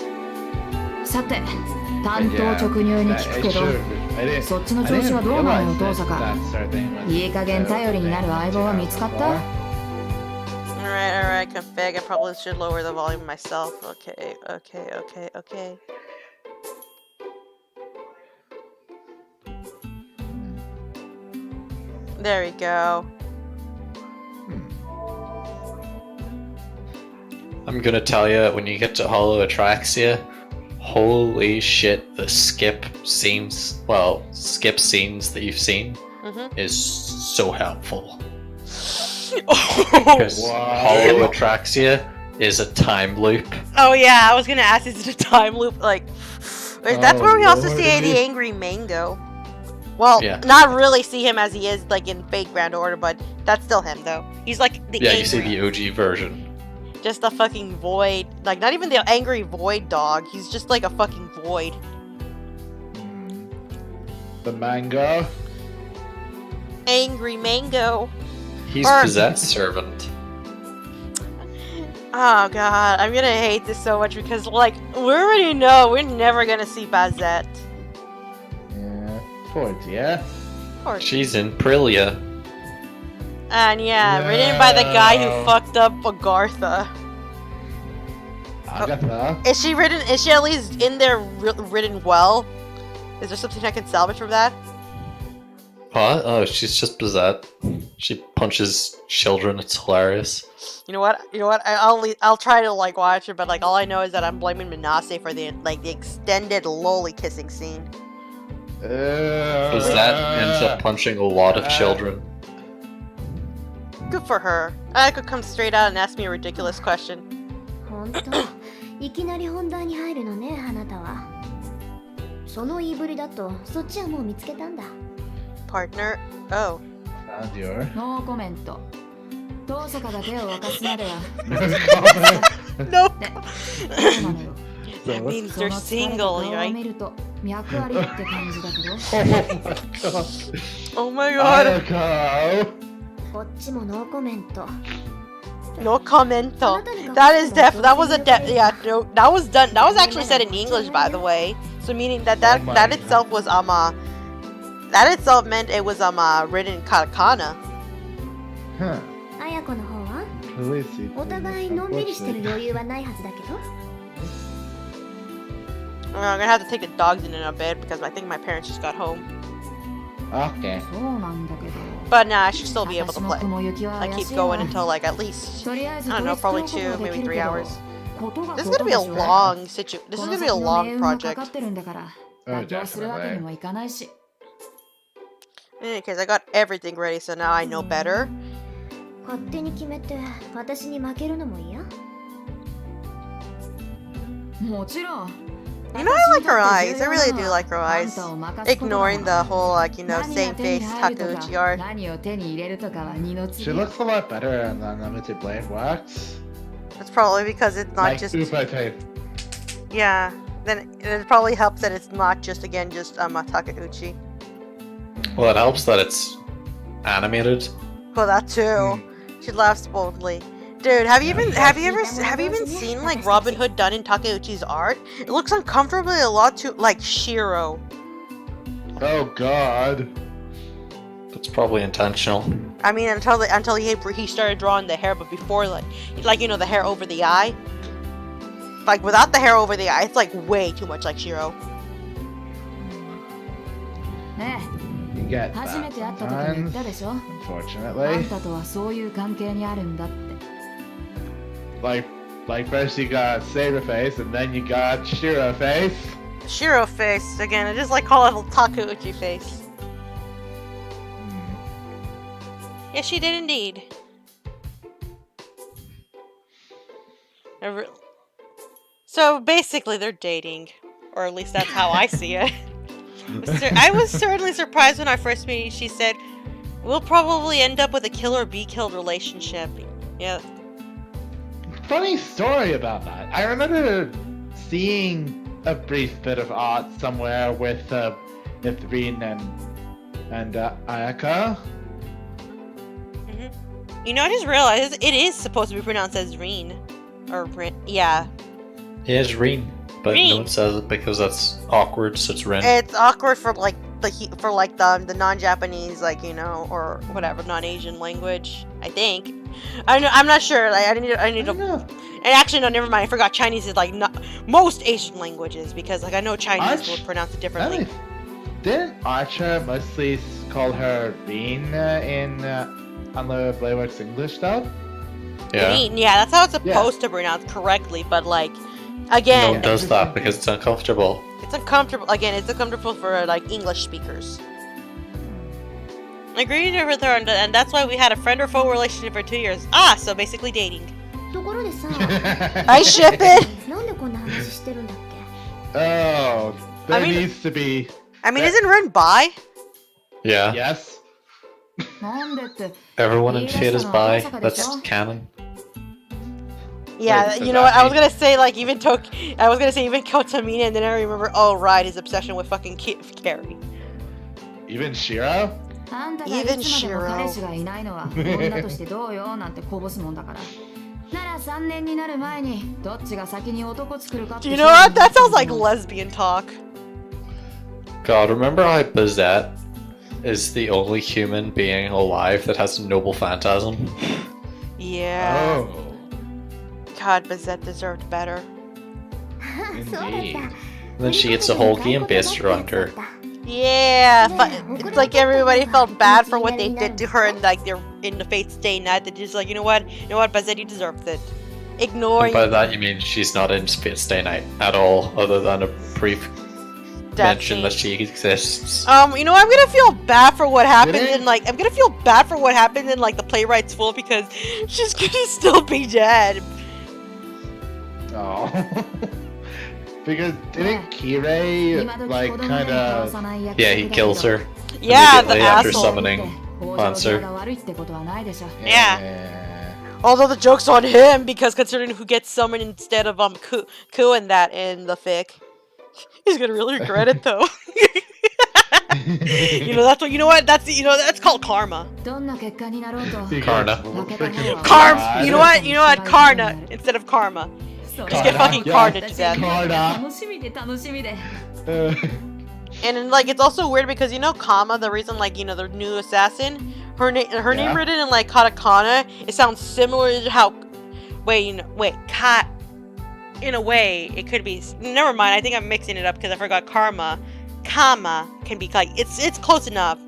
さて、担当直入に聞くけど、そっちの調子はどうなのよ、遠坂。いい加減頼りになる相棒は見つかった？ Alright, config. I probably should lower the volume myself. Okay. There we go. I'm gonna tell you, when you get to Hollow Atraxia, holy shit, the skip scenes that you've seen is so helpful. Because Hollow Atraxia is a time loop. Oh yeah, I was gonna ask, is it a time loop? Like, that's where we also see the angry Mango. Well, Yeah. not really see him as he is like in Fate Grand Order, but that's still him though. He's like the Yeah, angry, you see the OG version. just a fucking void. Like not even the angry void dog. He's just like a fucking void. The mango. Angry Mango. He's Or- Bizet's servant. Oh god, I'm gonna hate this so much because like we already know we're never gonna see Bazette. Yeah. Poor dear. Or She's in Prilia. And yeah, written by the guy who fucked up Agartha. Agatha. Is she at least in there written well? Is there something I can salvage from that? What? Oh, she's just Bizet. She punches children, it's hilarious. You know what? I'll try to like watch it, but like all I know is that I'm blaming Minase for the extended lolly kissing scene. Bizet ends up punching a lot of children. Good for her. I could come straight out and ask me a ridiculous question. ほんと、いきなり本題に入るのね、あなたは。その言いぶりだと、そっちはもう見つけたんだ。Partner? Oh. Found your. ノーコメント。遠坂が手を沸かすまでは。 No. で、そうなのよ。 That means そ they're の疲れた single, 顔を right? 見ると脈ありって感じだけど。 Oh my god. Oh my god. Ayako. こっちもノーコメント。 No commento. That is that was yeah, no, that was done. That was actually said in English, by the way. So meaning that itself was that itself meant it was written in katakana. Huh. 綾子の方は Lucy. お互いのんびりしてる余裕はないはずだけど。 I'm gonna have to take the dogs in a bit because I think my parents just got home. Okay. But nah, I should still be able to play. I keep going until like at least, I don't know, probably 2, maybe 3 hours. This is gonna be a long this is gonna be a long project. Oh, definitely. In any case, I got everything ready, so now I know better. 勝手に決めて私に負けるのも嫌？ もちろん You know, I like her eyes. I really do like her eyes. Ignoring the whole, like, you know, same face Takeuchi art. She looks a lot better in the Unlimited Blade works. That's probably because it's not Like just... super type. Yeah. Then it probably helps that it's not just, again, just Takeuchi. Well, it helps that it's animated. Well, that too. She laughs boldly. Dude, have you even seen like Robin Hood done in Takeuchi's art? It looks uncomfortably a lot too like Shiro. Oh God. That's probably intentional. I mean, until he started drawing the hair, but before like you know the hair over the eye. Like without the hair over the eye, it's like way too much like Shiro. You get that sometimes, unfortunately. Like first you got Saber Face, and then you got Shiro Face. Shiro face again. I just like call it Takeuchi face. Yes, she did indeed. So basically, they're dating, or at least that's how I see it. I was certainly surprised when I first met. She said, "We'll probably end up with a kill or be killed relationship." Yeah. Funny story about that. I remember seeing a brief bit of art somewhere with Rin and Ayaka. You know, I just realized it is supposed to be pronounced as Rin, or Rin. Yeah. Yeah, it's Rin, but Rin. no one says it because that's awkward. So it's Rin. It's awkward for like the non-Japanese, like, you know, or whatever non-Asian language. I think. I'm not sure. Like, I need to. And actually, no, never mind. I forgot. Chinese is like not most Asian languages because like I know Chinese will pronounce it differently. Didn't Archer mostly call her Rin in Unlimited Blade Works English stuff? Yeah. Rin, yeah, that's how it's supposed to pronounce correctly. But like, again, No one does that because it's uncomfortable. it's uncomfortable. Again, it's uncomfortable for like English speakers. I agree with her, and that's why we had a friend or foe relationship for 2 years. Ah, so basically dating. ところでさ、 I ship it. なんでこんな話してるんだっけ？ Oh, there I mean- needs to be. I mean, isn't Rin bi? Yeah. Yes. Everyone in Fate is bi. That's canon. Yeah, Wait, so you know what? that I was gonna say like even Kotamina, and then I remember, oh right, his obsession with fucking Carrie. Even Shiro? あんたがいつまでも彼氏がいないのは女としてどうよなんてこぼすもんだから。なら3年になる前にどっちが先に男作るかって You know what? That sounds like lesbian talk. God, remember how Bazette is the only human being alive that has a noble phantasm? Yeah. Oh, God, Bazette deserved better. そうだっ indeed. た。 And then she gets a whole game based around her. Yeah, it's like everybody felt bad for what they did to her, and like they're in the Fate Stay Night. They're just like, you know what, Bazette, you deserved it. Ignoring And by that you mean she's not in Fate Stay Night at all, other than a brief that mention scene. that she exists. You know, I'm gonna feel bad for what happened Really? in like the playwright's full because she's gonna still be dead. Oh. Because didn't Kirei, like, kinda... Yeah, he kills her Yeah, the immediately after asshole. summoning Monster. Yeah. Although the joke's on him because considering who gets summoned instead of Ku and that in the fic, he's gonna really regret it though. That's called karma. Karna. You know what? Karna instead of karma. Just get fucking karna to death. And then, like, it's also weird because, you know, Kama, the reason, like, you know, the new assassin, her name written in, like, katakana, it sounds similar to how, in a way, it could be, never mind, I think I'm mixing it up because I forgot Kama can be, like, it's close enough,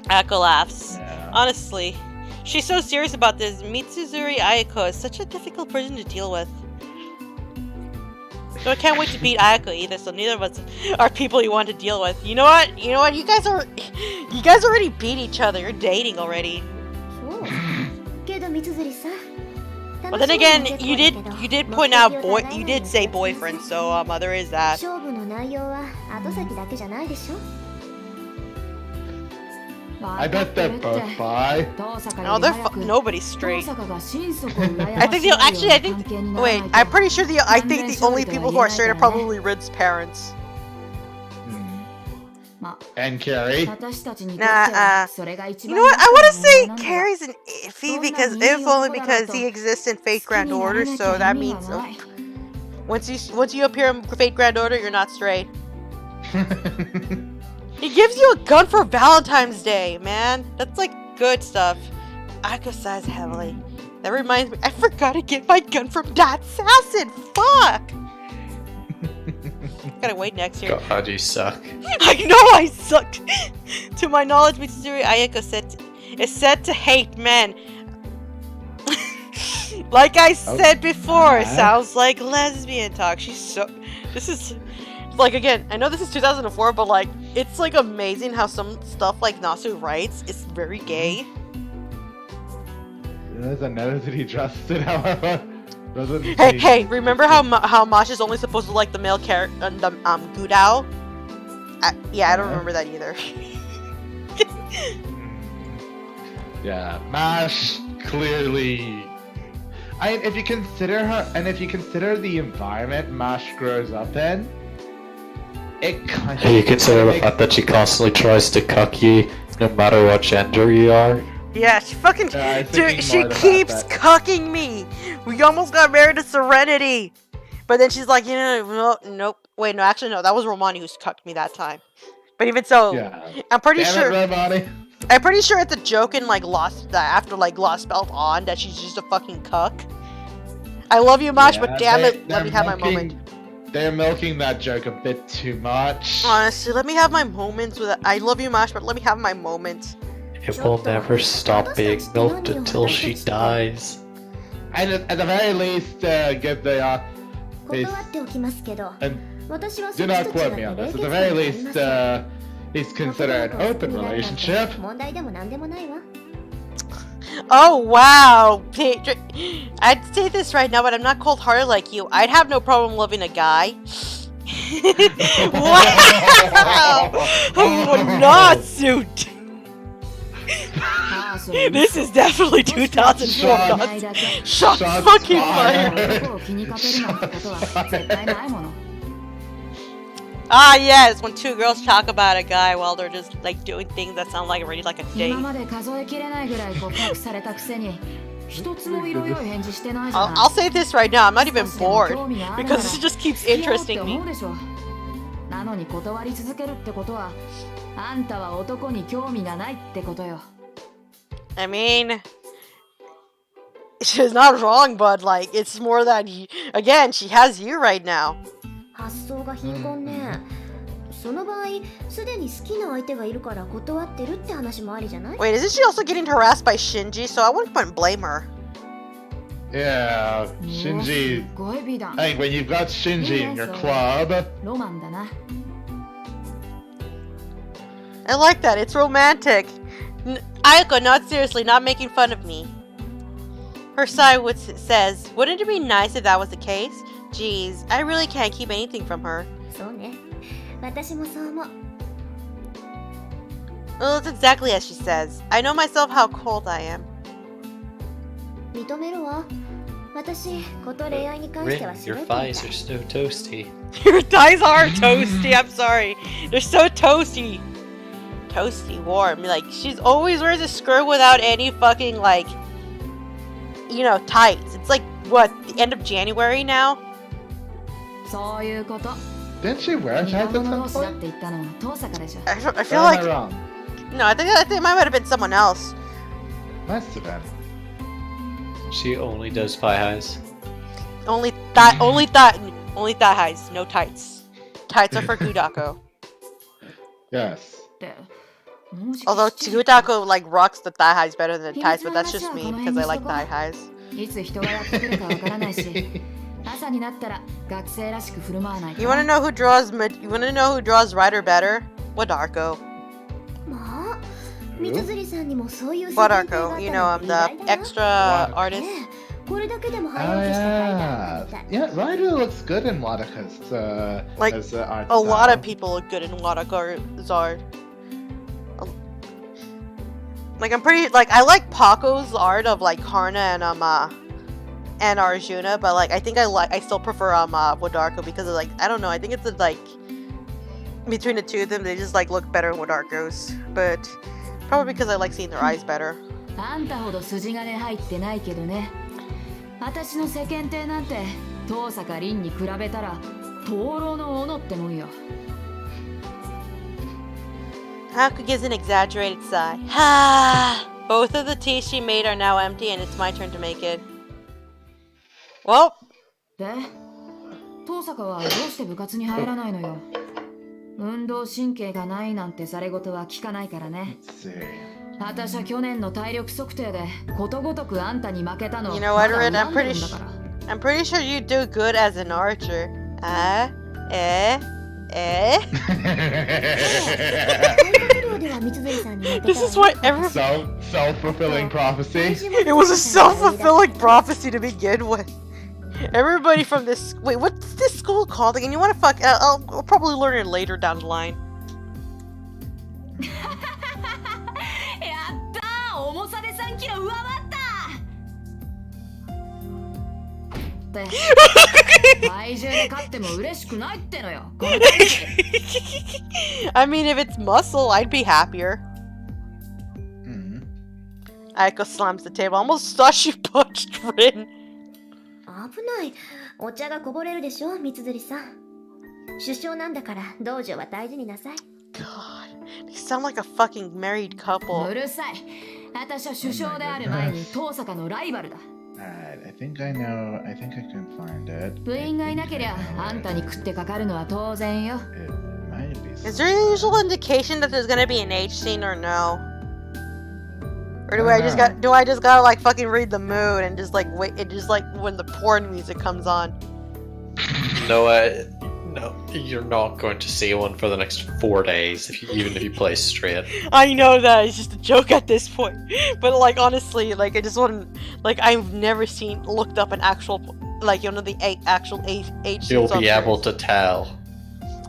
Ako laughs. Yeah. Honestly, she's so serious about this. Mitsuzuri Ayako is such a difficult person to deal with. So I can't wait to beat Ayako either, so neither of us are people you want to deal with. You know what? You know what? You guys already beat each other. You're dating already. そうけど三辻さん But then again, you did point out you did say boyfriend, so there is that. 勝負の内容は後先だけじゃないでしょ I bet they're both bi. No, nobody's straight. I think wait, I'm pretty sure I think the only people who are straight are probably Rid's parents. And Carrie. Nah, you know what? I want to say Carrie's an iffy because if only because he exists in Fate Grand Order, so that means once you appear in Fate Grand Order, you're not straight. He gives you a gun for Valentine's Day, man. That's like good stuff. Ako sighs heavily. That reminds me, I forgot to get my gun from Dad Assassin. Fuck. Gotta wait next year. God, you suck. I know I suck. To my knowledge, Mitsuzuri Ayako is said to hate men. Like I said before, it sounds like lesbian talk. She's so. This is. Like, again, I know this is 2004, but, like, it's, like, amazing how some stuff, like, Nasu writes is very gay. He doesn't know that he dressed it, however. Hey, remember how Mosh is only supposed to like the male character, the, Gudao? Yeah, I don't remember that either. Yeah, Mash, clearly... if you consider her, and if you consider the environment Mash grows up in, it kind of... You consider the fact that she constantly tries to cuck you, no matter what gender you are? Yeah, she fucking... dude, she keeps cucking me! We almost got married to Serenity! But then she's like, you know, nope. Wait, no, actually, no, that was Romani who cucked me that time. But even so, yeah. I'm pretty Damn sure... it, Romani. I'm pretty sure it's a joke in, like, after, like, Lost Belt on, that she's just a fucking cuck. I love you, Mosh, but damn it, let me have my moment. They're milking that joke a bit too much. Honestly, let me have my moments with it. I love you, Mosh, but let me have my moments. It will never stop being milked until she dies. And at the very least, give the and do not quote me on this. At the very least, he's considered an open relationship. Oh wow, I'd say this right now, but I'm not cold-hearted like you. I'd have no problem loving a guy. Wow, a not suit. This is definitely 2004. Shots fucking fired. Ah yes, when two girls talk about a guy while they're just like doing things that sound like already like a date. I'll say this right now, I'm not even bored because this just keeps interesting me. I mean, she's not wrong, but like it's more that again, she has you right now. 発想が貧困ね。その場合、すでに好きな相手がいるから断ってるって話もありじゃない? Wait, isn't she also getting harassed by Shinji? So I wouldn't blame her. Yeah, Shinji. I think when you've got Shinji in your club. I like that. It's romantic. Ayako, not seriously, not making fun of me. Her side says, wouldn't it be nice if that was the case? Jeez, I really can't keep anything from her. Well, it's exactly as she says. I know myself how cold I am. Rin, your thighs are so toasty. Your thighs are toasty, I'm sorry. They're so toasty. Toasty, warm. Like, she's always wears a skirt without any fucking, like, you know, tights. It's like, what, the end of January now? Didn't she wear tights at some point? I feel like... No, I think it might have been someone else. Must have been. She only does thigh highs. Only thigh highs, no tights. Tights are for Gudako. Yes. ってもうじき Although 7時 Chihutako like rocks the thigh highs better than the ties, but that's just me because I like thigh highs. いつ人がやってくるかわからないし朝になったら学生らしく振る舞わないと You wanna know who draws Rider better? Wadarko. まあ、三辻さんにもそういう Wadarko, you know I'm the extra artist. これだけでも Oh 早起きして書いてあったみたい。 yeah. Yeah, Ryder looks good in Wadaka's Like, as art A lot style. of people look good in Wadarko's art. Like I'm pretty like I like Paco's art of like Karna and Arjuna, but like I think I still prefer Wadarko because of like I don't know, I think it's like between the two of them they just like look better in Wadarko's, but probably because I like seeing their eyes better. あんたほど筋金入ってないけどね私の世間体なんて遠坂凛に比べたら灯籠の斧ってもんよ Haku gives an exaggerated sigh. Ha! Both of the teas she made are now empty and it's my turn to make it. Well, で遠坂はどうして部活に入らないのよ運動神経がないなんてざれ言は聞かないからね Let's see. 私は去年の体力測定でことごとくあんたに負けたの you know what, まだ Red? 恨んでるんだから I'm pretty sure you do good as an archer. This is what every Self-fulfilling prophecy. It was a self-fulfilling prophecy to begin with. Everybody from this wait, what's this school called again? You want to fuck? I'll probably learn it later down the line. やったー重さで3キロ上回ったって体重で勝っても嬉しくないってのよ I mean, if it's muscle, I'd be happier. Aiko slams the table. Almost thought she punched Rin. 危ない。お茶がこぼれるでしょ、三辻さん。首相なんだから道場は大事になさい。God, they sound like a fucking married couple. うるさい私は首相である前に遠坂のライバルだ Alright, I think I know. I think I can find it. 部員がいなけりゃあんたに食ってかかるのは当然よ It might be. Is there a usual indication that there's gonna be an age scene or no? Or do I just gotta like fucking read the mood and just like wait it just like when the porn music comes on? No, no, you're not going to see one for the next 4 days, even if you play straight. I know that it's just a joke at this point, but like honestly, like I just want like I've never looked up an actual like you know the actual age. You'll be able to tell.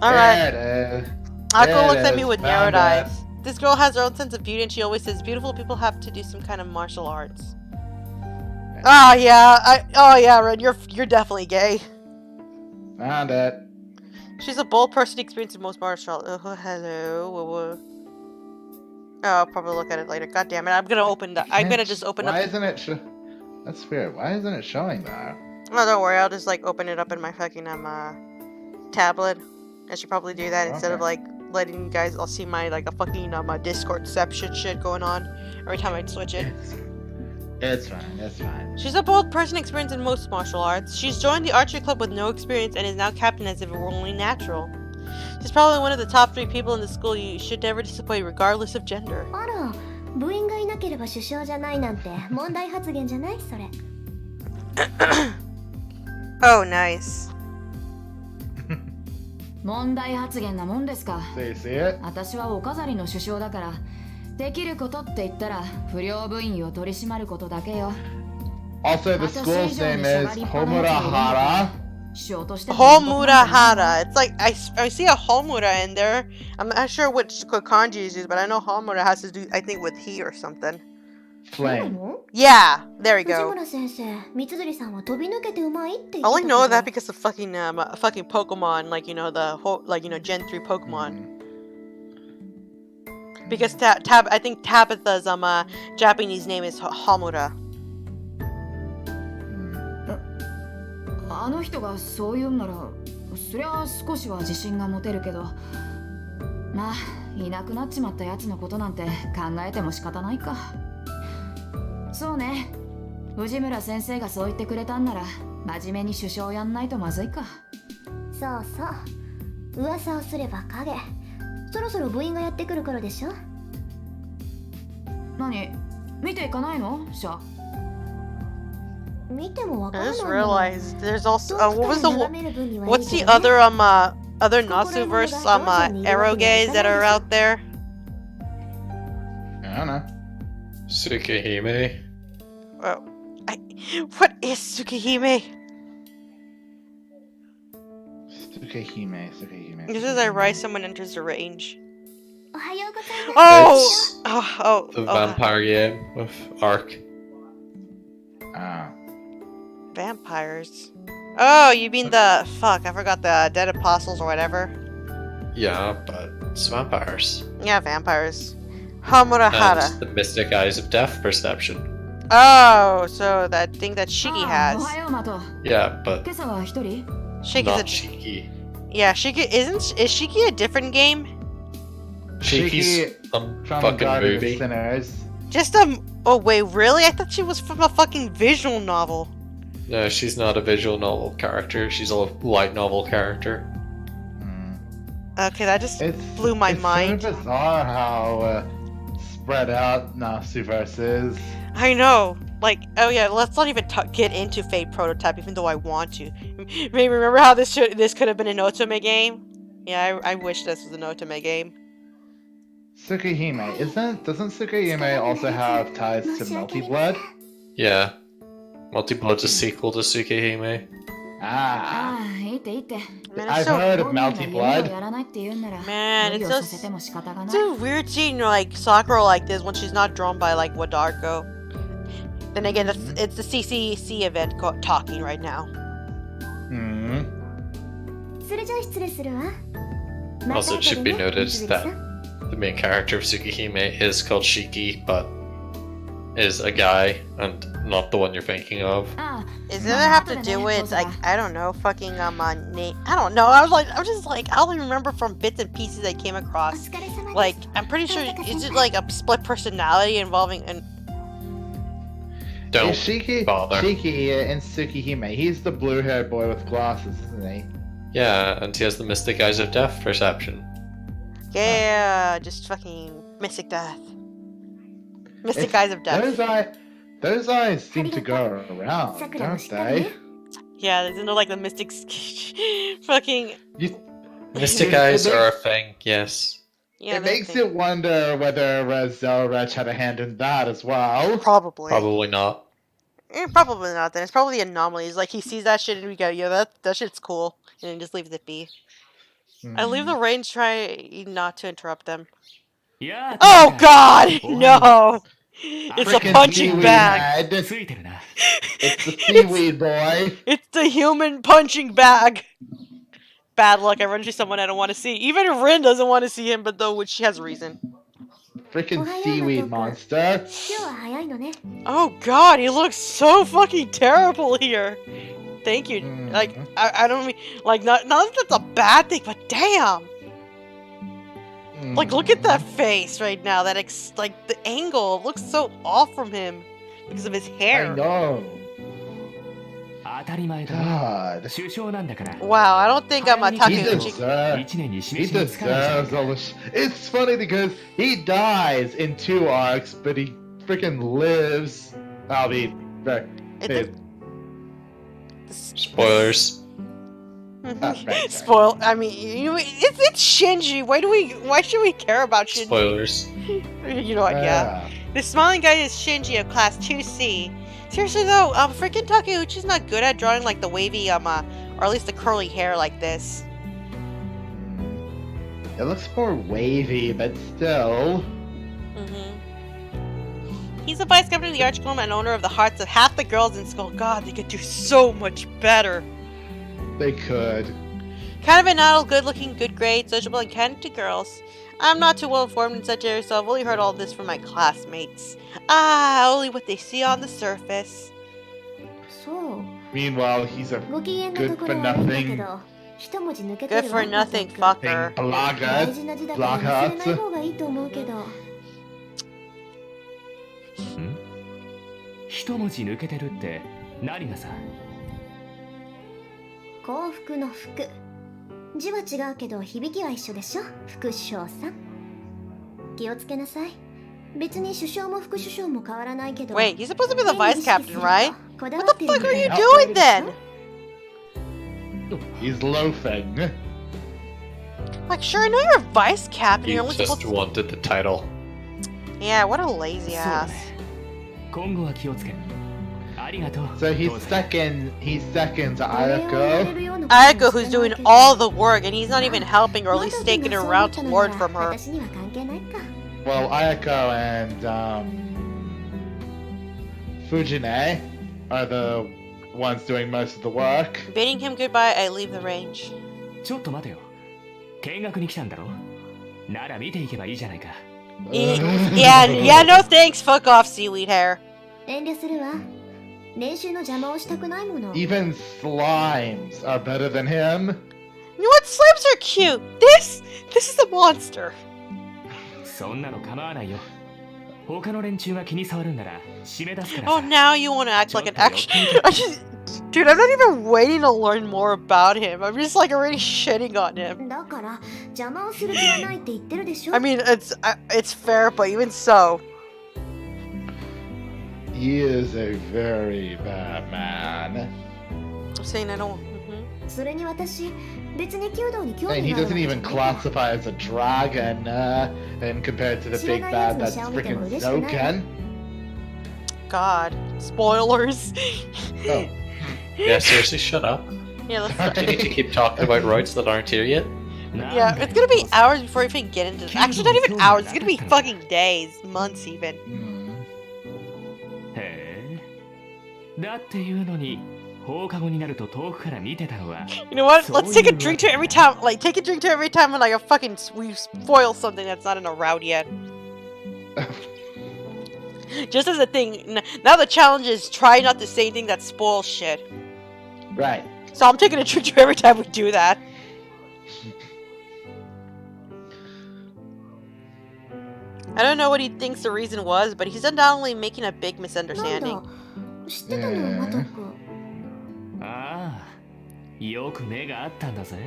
All right. There it is. Akko There looks it at me is. with Found narrowed it. eyes. This girl has her own sense of beauty, and she always says beautiful people have to do some kind of martial arts. Oh yeah, Red, you're definitely gay. Found it. She's a bold person experienced in most martial arts. Oh, hello. Oh, I'll probably look at it later. God damn it! I'm gonna just open up. Why isn't it? That's weird. Why isn't it showing that? Oh, don't worry. I'll just like open it up in my fucking tablet. I should probably do that instead of like letting you guys all see my like a fucking Discordception shit going on every time I switch it. It's fine. It's fine. She's a bold person experienced in most martial arts. She's joined the archery club with no experience and is now captain as if it were only natural. She's probably one of the top 3 people in the school you should never disappoint regardless of gender. あら、部員がいなければ首相じゃないなんて問題発言じゃないそれ。Oh, nice. 問題発言なもんですか So you see it? 私はお飾りの首相だからできることって言ったら不良部員を取り締まることだけよ Also, the school's name is Homurahara. Homurahara. It's like I see a Homura in there. I'm not sure which kanji is used, but I know Homura has to do I think with he or something. Flame. Yeah, there we 藤 go. 村先生、三辻さんは飛び抜けてうまいって言 I って only た know けど that because of fucking Pokemon, like you know Gen 3 Pokemon. Because I think Tabitha's Japanese name is Homura. あの人がそう言うんならそりゃ少しは自信が持てるけどまあいなくなっちまったやつのことなんて考えても仕方ないかそうね藤村先生がそう言ってくれたんなら真面目に首相やんないとまずいかそうそう噂をすれば影そろそろ部員がやってくる頃でしょ。何見ていかないのシャ？見てもわか I らない just もん。 realized there's also 遠 what く was から the 眺める分にはいい what's け the どね。 other Nasuverse arrow gays that are out there? I don't know. Tsukihime. Oh, what is Tsukihime? Tsukihime. This is irate someone enters the range. おはようございます。 Oh! It's Oh, the oh, vampire game with Ark. Ah. vampires. Oh, you mean the fuck? I forgot the dead apostles or whatever. Yeah, but it's vampires. Yeah, vampires. Hamurahara. And the mystic eyes of death perception. Oh, so that thing that Shiki お has. はようマト。 Yeah, but 今朝は一人？ Shiki's not a Shiki. yeah. Shiki is Shiki a different game? Shiki's some From fucking Garden of movie. Sinners. Just oh wait, really? I thought she was from a fucking visual novel. No, she's not a visual novel character. She's a light novel character. Okay, that just It's blew my it's mind. Sort of bizarre how spread out Nasuverse is. I know. Like, oh yeah, let's not even get into Fate Prototype, even though I want to. Maybe remember how this could have been an Otome game? Yeah, I wish this was an Otome game. Tsukihime doesn't Tsukihime also have ties to Melty Blood? Yeah. Multi-Blood's a sequel to Tsukihime. Ah. ああ、いいっていいって。 Man, I've it's so heard of 本人が Melty 夢を Blood. やらないって言うんなら、 Man, 無理 it's を so させても仕方が it's ない。 a weird seeing like Sakura like this when she's not drawn by like Wadarko. Then again, it's the CCC event talking right now. Hmm. それじゃあ失礼するわ。 Also, it should be また後でね noticed that the main character of Tsukihime is called Shiki, but is a guy and not the one you're thinking of. ああ、 Is it have to do with like I don't know, fucking name? I don't know. I was just like I only remember from bits and pieces I came お across. 疲れ様です。 Like I'm pretty sure is it like a split personality involving an Don't Is Shiki bother. in Tsukihime? He's the blue-haired boy with glasses, isn't he? Yeah, and he has the mystic eyes of death perception. yeah, just fucking mystic death, mystic It's- eyes of death. Those eyes seem to go around, 桜も don't しっかりね they?。 Yeah, isn't it like the mystic fucking You, Mystic It eyes makes- are a thing, yes. yeah? it makes you wonder whether Zelrech had a hand in that as well. probably Probably not. Probably not. Then it's probably anomalies. Like he sees that shit and we go, yeah, that shit's cool, and then just leaves it be. I leave the range, try not to interrupt them. いやー Oh 確かに God, no! It's a Frickin' punching seaweed bag. head. ついてるな It's the seaweed boy. It's the human punching bag. Bad luck. I run into someone I don't want to see. Even Rin doesn't want to see him, but though which she has reason. Freaking Ohio, seaweed Madoka. monster. 今日は早いのね。 Oh God, he looks so fucking terrible here. Thank you. Like I don't mean like not that that's a bad thing, but damn. Like look at that face right now. That like the angle looks so off from him because of his I hair. know. 当たり前だな God. 首相なんだから Wow, I don't think I'm a He Takeuchi. deserves. 一年に He 示しのつかないじゃん deserves all the It's funny because he dies in 2 arcs, but he freaking lives. I'll be back. It- Spoilers. Spoil. I mean, it's Shinji. Why should we care about Shinji? Spoilers. You know what? Yeah. The smiling guy is Shinji of class 2C. Seriously though, freaking Takeuchi's not good at drawing like the wavy, or at least the curly hair like this. It looks more wavy, but still. He's the vice captain of the Archgloom and owner of the hearts of half the girls in school. God, they could do so much better. They could. Kind of an idle, good-looking, good grade, sociable, and kind to girls. I'm not too well informed in such areas, so I've only heard all this from my classmates. Only what they see on the surface. そう。 Meanwhile, he's a ご機嫌なところはあるんだけど、一文字抜けて Good る for わ。 nothing, big fucker. 大 blackguard. 事な字だから忘れない方がいいと思うけど。一文字抜けてるって何がさ幸福の福。字は違うけど響きは一緒でしょ、副首相さん。気をつけなさい。別に首相も副首相も変わらないけど。 Wait, he's supposed to be the vice captain, right? こだ What わっ the てる fuck are you の doing then? He's loafing. Like, sure, I know you're a vice captain. You You're only just supposed to... wanted the title. Yeah, what a lazy そうだ ass. ね今後は気をつけありがとう So he's 父さん he's second to 俺をや Ayako. れるようなことは Ayako, who's 知らない doing けど all the work, and he's not even helping, or at マ least ト君 taking が her そう around 思っ to たの lord な from ら her. 私には関係ないか。 Well, Ayako and Fujine are the ones doing most of the work. Bidding him goodbye, I leave the range. ちょっと待てよ見学に来たんだろなら見ていけばいいじゃないか Yeah, no thanks. Fuck off, seaweed hair. 遠慮するわ。練習の邪魔をしたくないもの。 Even slimes are better than him. You know what? Slimes are cute. This is a monster. そんなの構わないよ他の連中が気に障るんなら締め出すから Oh, さ now you want to act like an action. Dude, I'm not even waiting to learn more about him. I'm just like already shitting on him. だから邪魔をする気はないって言ってるでしょ。 I mean, it's fair, but even so. He is a very bad man. I'm saying I don't. それに私別に弓道に興 And 味 he があるわ doesn't けじゃ even ない。 classify as a dragon, and compared to the big bad that's freaking Zoken. God. Spoilers. Oh. Yeah, seriously, shut up. Yeah, let's. Do you need to keep talking about roads that aren't here yet? Yeah, it's gonna be hours before we even get into this. Actually, not even hours. It's gonna be fucking days, months even. Hmm. へえだっていうのに放課後になると遠くから見てたのは You know what? Let's take a drink to every time. Like, take a drink to every time when like a fucking we spoil something that's not in a route yet. Just as a thing. Now the challenge is try not to say anything that spoils shit. Right. So I'm taking a drink to every time we do that. I don't know what he thinks the reason was, but he's undoubtedly making a big なん misunderstanding. だ知ってたのマト君。ああよく目があったんだぜ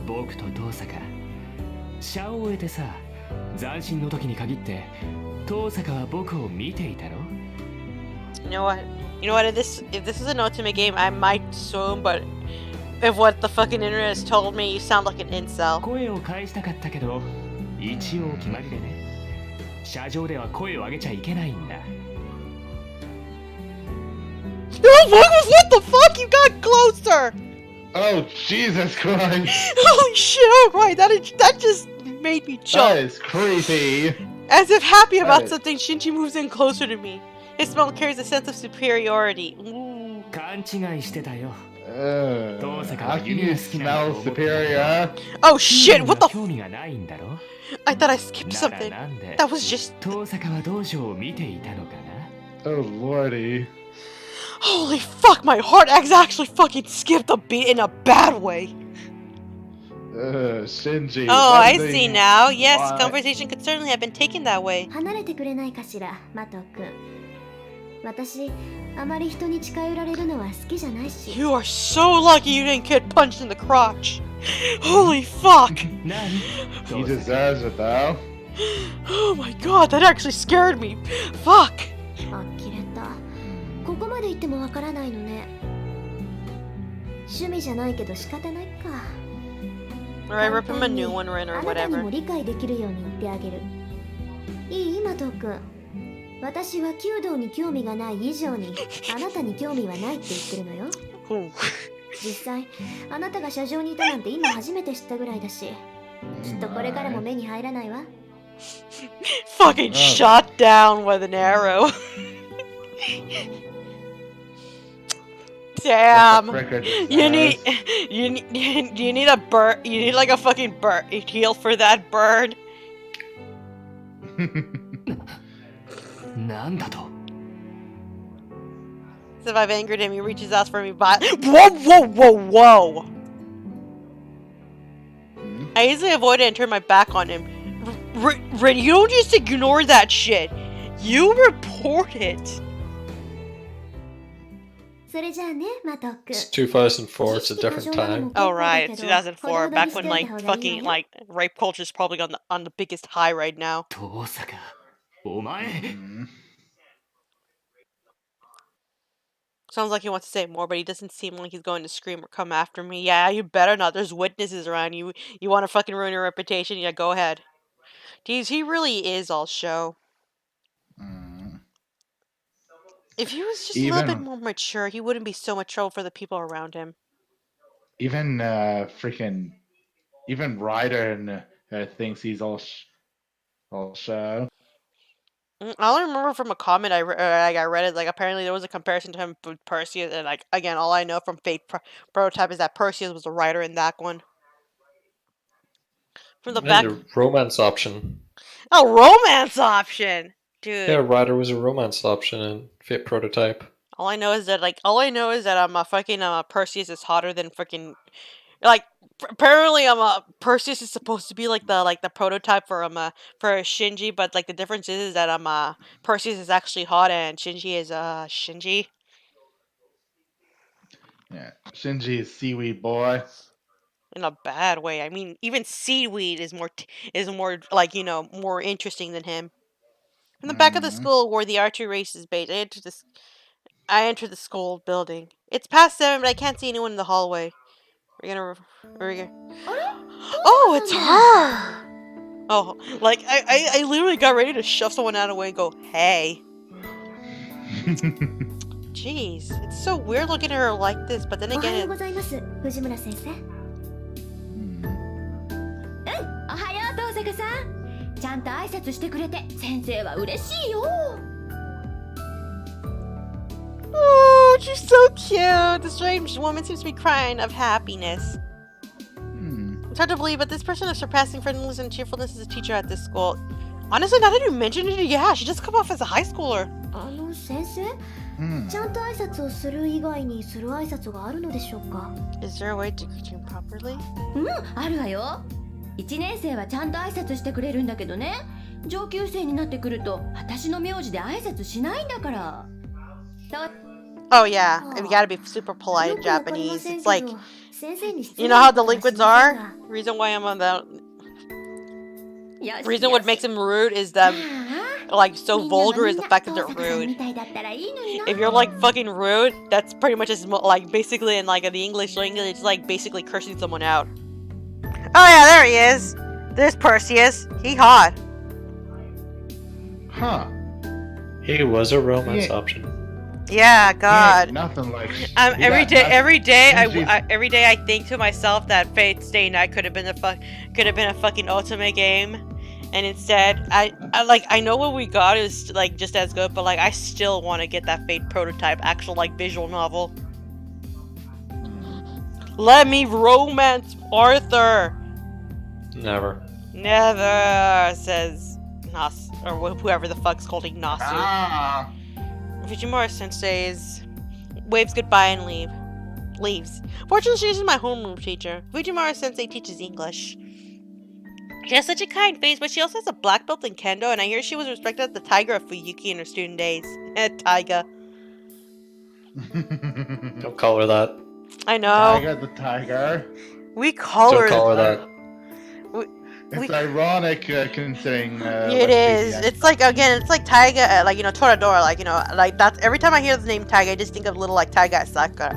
僕と遠坂社を終えてさ斬新の時に限って遠坂は僕を見ていたろ You know what? You know what? If this is an ultimate game, I might assume, but if what the fucking internet has told me, you sound like an incel. 声を返したかったけど一応決まりでね車上では声を上げちゃいけないんだ What the fuck? You got closer! Oh, Jesus Christ. Holy shit! Oh, right. That just made me That choke. is creepy. As if happy about That is- something, Shinji moves in closer to me. His smell carries a sense of superiority. Ooh. 勘違いしてたよ How can you smell superior? Oh shit! What the? 興味がないんだろ I thought I skipped なら something. なんで That was just. 遠坂は道場を見ていたのかな Oh, lordy. Holy fuck! My heart actually fucking skipped a beat in a bad way. Shinji. Oh, I what see the- now. Yes, Why? conversation could certainly have been taken that way. 離れてくれないかしらマト君。私あまり人に近寄られるのは好きじゃないし。 You are so lucky you didn't get punched in the crotch. Holy fuck! 何 He deserves it, though. Oh my god, that actually scared me. Fuck! あきれた。ここまで言ってもわからないのね。趣味じゃないけど仕方ないか。 Alright, rip him a new one, Rin, あ or なたに whatever. も理解できるように言ってあげる。いいマト君。私は弓道に興味がない以上にあなたに興味はないって言ってるのよ。 Ooh. 実際あなたが車上にいたなんて今初めて知ったぐらいだし、きっとこれからも目に入らないわ。 Fucking shot down with an arrow. Damn. You need a bird. You need like a fucking bird heal for that bird. なんだと So if I've angered him, he reaches out for me. But whoa! I easily avoid it and turn my back on him. Rin, you don't just ignore that shit. You report it. それじゃあね、マトック。 It's 2004. It's a different time. Oh right, 2004, back when like fucking like rape culture is probably on the biggest high right now. 遠坂お前 Sounds like he wants to say more, but he doesn't seem like he's going to scream or come after me. Yeah, you better not. There's witnesses around you. You want to fucking ruin your reputation? Yeah, go ahead. Geez, he really is all show. If he was just a little bit more mature, he wouldn't be so much trouble for the people around him. Even even Ryder thinks he's all show. All I remember from a comment I read it, like apparently there was a comparison to him with Perseus, and like again, all I know from Fate Prototype is that Perseus was the writer in that one. From the back, The romance option. oh, romance option, dude. Yeah, Ryder was a romance option in Fate Prototype. All I know is that I'm a fucking Perseus is hotter than freaking like apparently Perseus is supposed to be like the prototype for Shinji, but like the difference is that Perseus is actually hot and Shinji is Shinji. Yeah, Shinji is seaweed boy. In a bad way. I mean, even seaweed is more like more interesting than him. In the back of the school where the archery race is based, I entered the school building. It's past 7, but I can't see anyone in the hallway. We're gonna. Oh, it's her! Oh, like, I literally got ready to shove someone out of the way and go, hey. Jeez, it's so weird looking at her like this, but then おはよう again, ございます、藤村先生。おはよう遠坂さん。ちゃんと挨拶してくれて先生は嬉しいよ。 oh, she's so cute! The strange woman seems to be crying of happiness. It's hard to believe, but this person of surpassing friendliness and cheerfulness is a teacher at this school. Honestly, now that you mention it, yeah, she just come off as a high schooler. 先生、ちゃんと挨拶をする以外にする挨拶があるのでしょうか？ Is there a way to greet him properly? あるわよ。1年生はちゃんと挨拶してくれるんだけどね。上級生になってくると私の名字で挨拶しないんだから。 Oh yeah, you gotta be super polite in Japanese. It's like, you know how delinquents are? Reason why I'm on the reason what makes them rude is them like so vulgar is the fact that they're rude. If you're like fucking rude, that's pretty much as like basically in like the English language, it's like basically cursing someone out. Oh yeah, there he is. There's Perseus. He hot. Huh. He was a romance option. Yeah, God. Ain't nothing like. Every day I think to myself that Fate Stay Night could have been a fucking ultimate game, and instead I know what we got is like just as good, but like I still want to get that Fate Prototype actual like visual novel. Let me romance Arthur. Never. Never, says Nas or whoever the fuck's holding Nasu. Fujimura Sensei waves goodbye and leaves. Fortunately, she isn't my homeroom teacher. Fujimura Sensei teaches English. She has such a kind face, but she also has a black belt in Kendo, and I hear she was respected as the Tiger of Fuyuki in her student days. Taiga. Don't call her that. I know. Taiga the tiger. We call her. Don't call her that. It's ironic considering. It is. It's like it's like Taiga, like Toradora, like that's every time I hear the name Taiga, I just think of little like Taiga Sakura.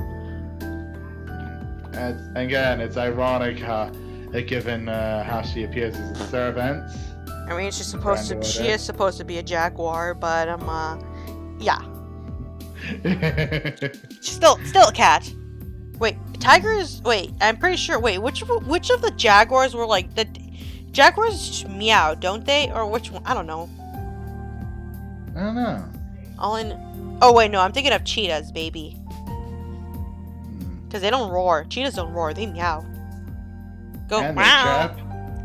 And again, it's ironic given how she appears as a servant. I mean, she is supposed to be a jaguar, but yeah. She's still a cat. Wait, tigers. Wait, I'm pretty sure. Wait, which of the jaguars were like the jaguars meow, don't they? Or which one? I don't know. I don't know. Oh wait, no, I'm thinking of cheetahs, baby. Because they don't roar. Cheetahs don't roar. They meow. Go And wow.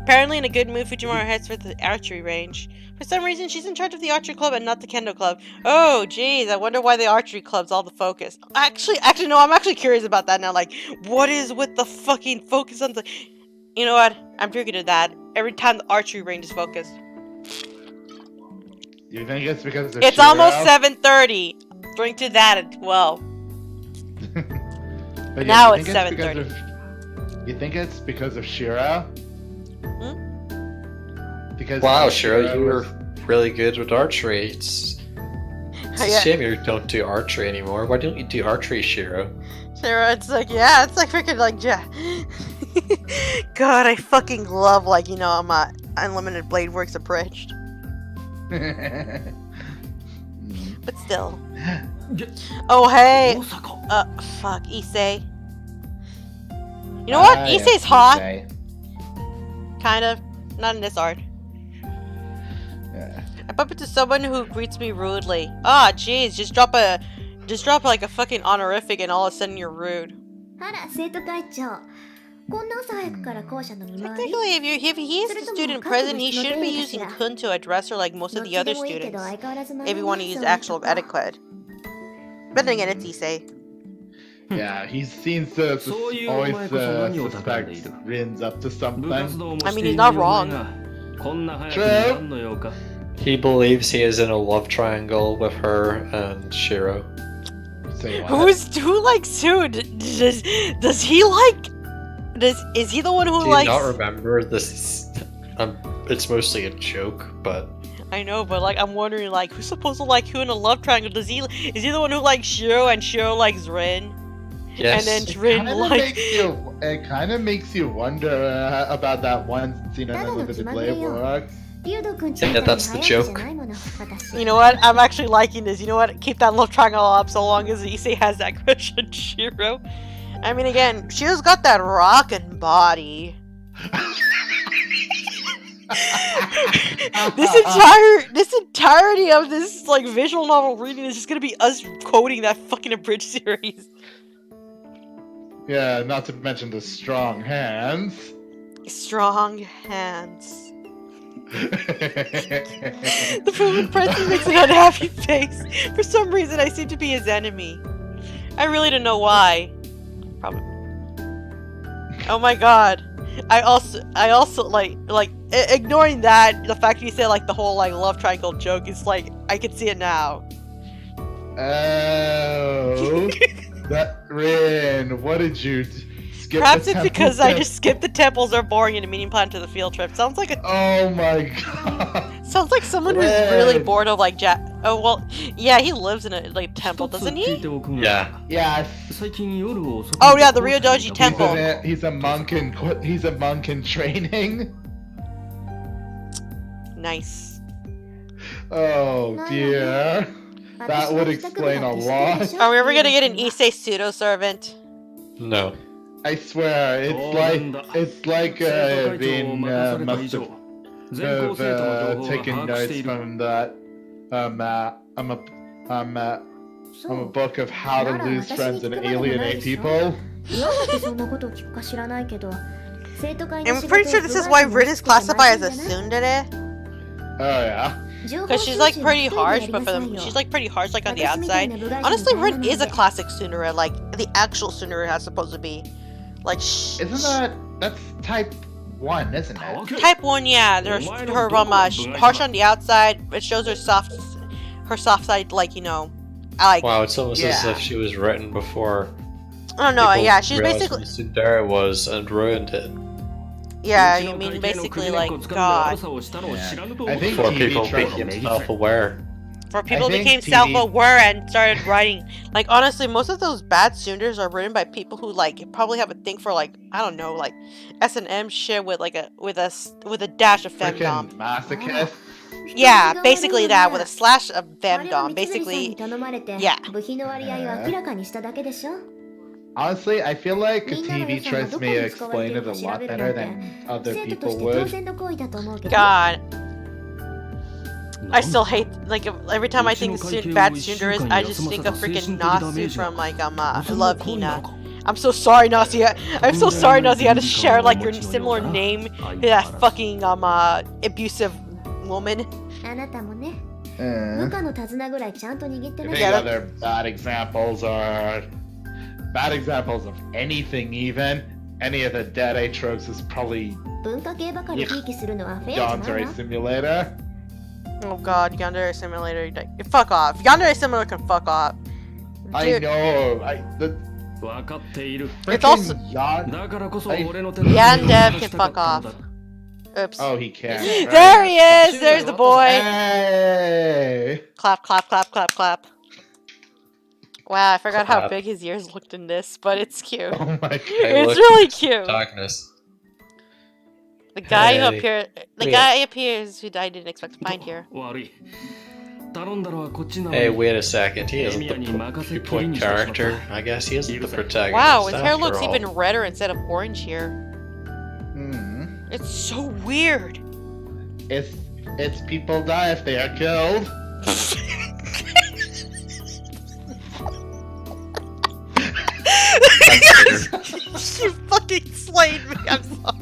Apparently in a good mood, Fujimura heads for the archery range. For some reason, she's in charge of the archery club and not the kendo club. Oh, jeez, I wonder why the archery club's all the focus. Actually, no, I'm actually curious about that now. Like, what is with the fucking focus on the... You know what? I'm drinking to that. Every time the archery range is focused. You think it's because of It's Shiro? almost 7:30. Drink to that at 12. But Now you it's think 7:30. You think it's because of Shiro? Because Wow, Shiro, you were was- really good with archery. It's a Yeah. shame you don't do archery anymore. Why don't you do archery, Shiro? Sarah, it's like, yeah, it's like freaking like, God, I fucking love, like, you know, my Unlimited Blade Works abridged. But still. Oh, hey. Fuck, Issei. You know what? Issei's hot. Issei. Kind of. Not in this art. Yeah. I bump into someone who greets me rudely. Ah, jeez, just drop like a fucking honorific and all of a sudden you're rude. あら、生徒会長。こんな朝早くから校舎の見回り Technically, if he is the student president, he shouldn't be using kun to address her like most ど of っ the ち other でもいいけど students. 相変わらず If you want to use そう actual とか etiquette. But then again, it's Issei. Yeah, he seems to So you always might also know suspect that. Rin's up to 部 something. 活動も I し mean, て he's い not るお前 wrong. がこんな早く True. に何の用か He believes he is in a love triangle with her and Shiro. Say what? Who likes who? Does he like? Is he the one who Do you likes? not remember this? It's mostly a joke, but I know, but like I'm wondering, like who's supposed to like who in a love triangle? Is he the one who likes Shiro and Shiro likes Rin? yes. And then Rin likes. It kind of makes you wonder about that one scene in Unlimited Blade Works. リュウド君ちみたいに that's 早 the いじゃ joke. ないもの私 You know what? I'm actually liking this. You know what? Keep that love triangle up so long as Issei has that crush on Shiro. I mean, again, Shiro's got that rockin' body. This entirety of this like visual novel reading is just gonna be us quoting that fucking abridged series. Yeah, not to mention the strong hands. Strong hands. The Food Prince makes an unhappy face. For some reason, I seem to be his enemy. I really don't know why. Probably. Oh my god. I also like ignoring that, the fact you said like the whole like love triangle joke is like I can see it now. Oh, that Rin, what did you skip? Perhaps the it's temple because I trip? just skipped the temples are boring and a meeting plan to the field trip. Sounds like Oh my god. sounds like someone who's really bored of like Oh well, yeah, he lives in a like temple, 一つ doesn't 聞い he? ておくが Yeah. Yes. 最近夜遅く Oh に yeah, the 校 Rio 舎に Doji いた temple. He's a monk in training. Nice. Oh dear. That would explain a lot. Are we ever gonna get an Issei pseudo servant? No. I swear, it's like being must have 全校生徒の情報は taken 把握して notes いる from that from a book of how to lose friends and alienate people. どうやってそんなことを聞くか知らないけど生徒会の I'm 仕 pretty 事 sure を this is 奪わ why れて Rin も is しつけて classified as a まずいんじゃない tsundere. Oh yeah. Because she's like pretty harsh, but for them, she's like pretty harsh like on the outside. Honestly, Rin is a classic tsundere, like the actual tsundere has supposed to be. Like, Isn't that's type 1, isn't it? Type 1, yeah. There's her harsh on the outside. It shows her soft side, like, you know, like. Wow, it's almost as Yeah. if she was written before. I don't know, people yeah, she's realized basically. what Tsundere was and ruined it. Yeah, you mean basically like God. I think Before TV people tried- became self-aware. For people think became TV self-aware and started writing. Like honestly, most of those bad tsunderes are written by people who like probably have a thing for like I don't know, like S&M shit with like a dash of femdom. Freaking masochist. Yeah, basically that with a slash of femdom. Basically, 頼まれて yeah. 部品の割合を明らかにしただけでしょ Honestly, I feel like みんなの TV 予算が tries ど to こに me 使われ explain てい it る a か調 lot べる better なんて than other 生徒と people して当 would. 然の行為だと思うけど God. I still hate like every time I think of bad tsunderes, I just think of freaking Nasu from like Love Hina. I'm so sorry, Nasu. I'm so sorry, Nasu. You had to share like your similar name to that fucking abusive woman. あなたもね Uh, 部下の手綱ぐらいちゃんと握って I る think やだ other bad examples of anything even. Any of the dead A tropes is probably 文化系ばかりひいきするのはフェアじゃない Yandere わ Simulator. Oh God, Yandere Simulator. Fuck off. Yandere Simulator can fuck off. I Dude, know. 分かっている。 It's also Freaking だからこそ俺の手 Yandev can fuck off. Oops. Oh, he can. There he is! There's the boy! Hey! Clap, clap, clap, clap, clap. Wow, I forgot how Clap. big his ears looked in this, but it's cute. Oh my god. Hey, It's look, really cute. Darkness. The guy who Hey. appeared, the Wait. guy appears who I didn't expect to find here. 悪い。頼んだのはこっちなのに。 Hey, wait a second. He isn't the Emiya ni point character. I guess he isn't the protagonist. Wow, his hair after looks all. even redder instead of orange here. Hmm. It's so weird. It's people die if they are killed. You fucking slayed me. I'm sorry.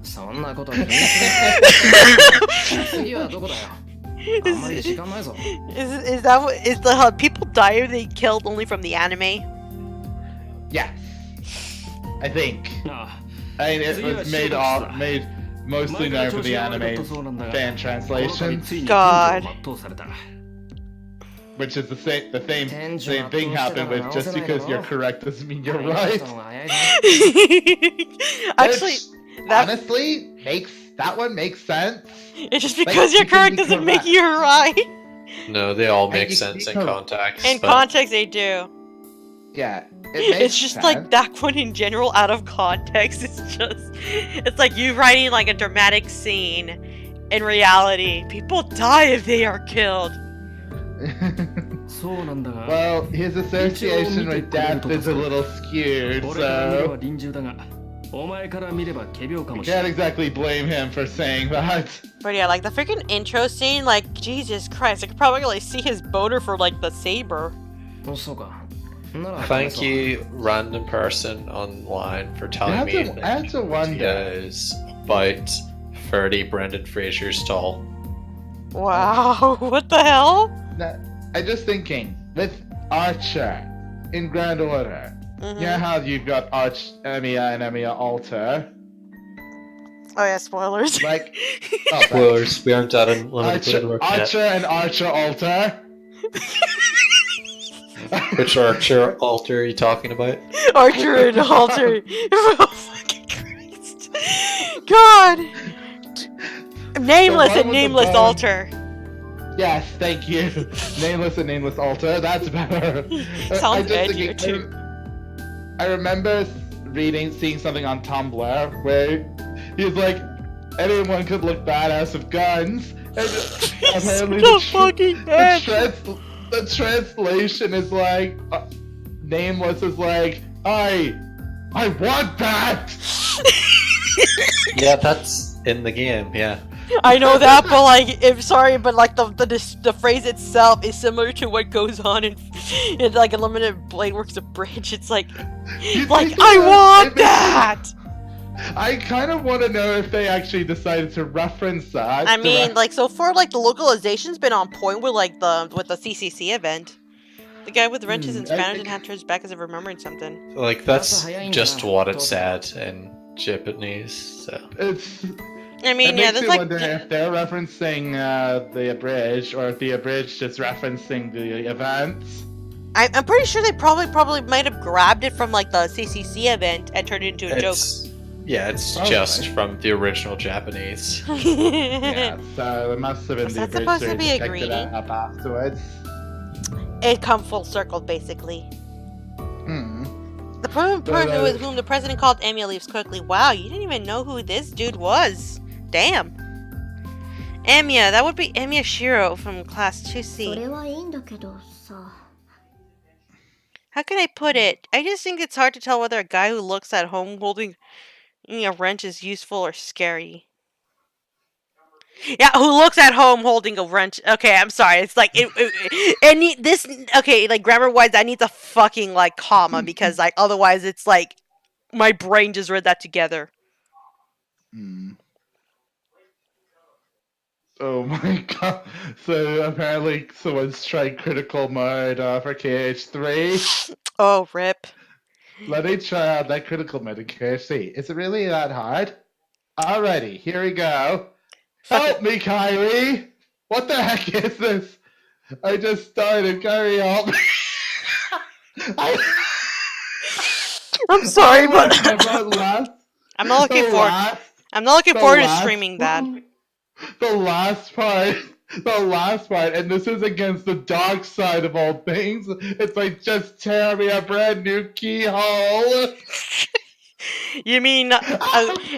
そんなこと気にする。次はどこだよ。あんまり時間ないぞ。 Is that what is the how people die they killed only from the anime? Yes. I think. あ I mean, it was made mostly known for the anime fan あ、 translation, ついに God. 天井を全うされた。 which is the same thing happened with just because you're correct doesn't mean you're 早い right. のが早いぞ。 Actually, Which, that honestly that one makes sense. it's just because you're you can correct be doesn't make correct. you right. No, they all make you- sense you in can- context. In but context, they do. Yeah, it makes It's just sense. like that one in general, out of context. It's like you writing like a dramatic scene. In reality, people die if they are killed. そうなんだが。 Well, his association with death is a little skewed, 俺から見れば so 臨終だが、お前から見れば仮病か you もしれな can't い。 exactly blame him for saying that. But yeah, like the freaking intro scene, like Jesus Christ, I could probably like see his boner for like the saber. そうか。なら Thank you, random person online, for telling me I have to wonder. India is about 30 Brendan Fraser's tall. Wow, what the hell? Now, I'm just thinking, with Archer in Grand Order, Mhm. you know how you've got Emiya and Emiya Alter? Oh yeah, spoilers. Like, oh, Spoilers, we aren't at unlimited work yet. Archer and Archer Alter. Which Archer altar are you talking about? Archer and Halter. Oh fucking Christ. God. Nameless The one and with nameless the bone. altar. Yes, thank you. Nameless and Nameless Alter. That's better. Sounds I'm just edgier, too. I remember seeing something on Tumblr where he's like, anyone could look badass with guns. And apparently the fucking head. the translation is like, Nameless is like, I want that. Yeah, that's in the game, yeah. I know that, but like, but like the phrase itself is similar to what goes on in like Unlimited Blade Works of Bridge. It's like, I want that. I kind of want to know if they actually decided to reference that. I mean, like, so far, like, the localization's been on point with, like, the CCC event. The guy with wrenches in I Spanish think- and had to his back as if remembering something. Like, that's just what it said in Japanese, so. It's. I mean, It yeah, makes that's me like... wonder if they're referencing the abridged, or if the abridged is referencing the events. I'm pretty sure they probably might have grabbed it from, like, the CCC event and turned it into a joke. Yeah, it's Okay. just from the original Japanese. Yeah, so it must have been Was the that abridged supposed to who be a picked it greeting? up afterwards. It come full circle, basically. Hmm. The person with whom the president called Emiya leaves quickly. Wow, you didn't even know who this dude was. Damn. Emiya, that would be Emiya Shiro from Class 2C. それはいいんだけどさ。 How can I put it? I just think it's hard to tell whether a guy who looks at home holding a wrench is useful or scary. Yeah, who looks at home holding a wrench. Okay, I'm sorry. It's like, okay, like, grammar-wise, I need a fucking, like, comma, because, like, otherwise it's like, my brain just read that together. Hmm. Oh my god. So apparently someone's tried critical mode for KH3. Oh, rip. Let me try out that critical mode in KH3. Is it really that hard? Alrighty, here we go. Help me, Kyrie! What the heck is this? I just started. Kyrie, help me! I'm sorry, but I'm not looking forward to streaming that. The last part, and this is against the dark side of all things. It's like, just tear me a brand new keyhole. You mean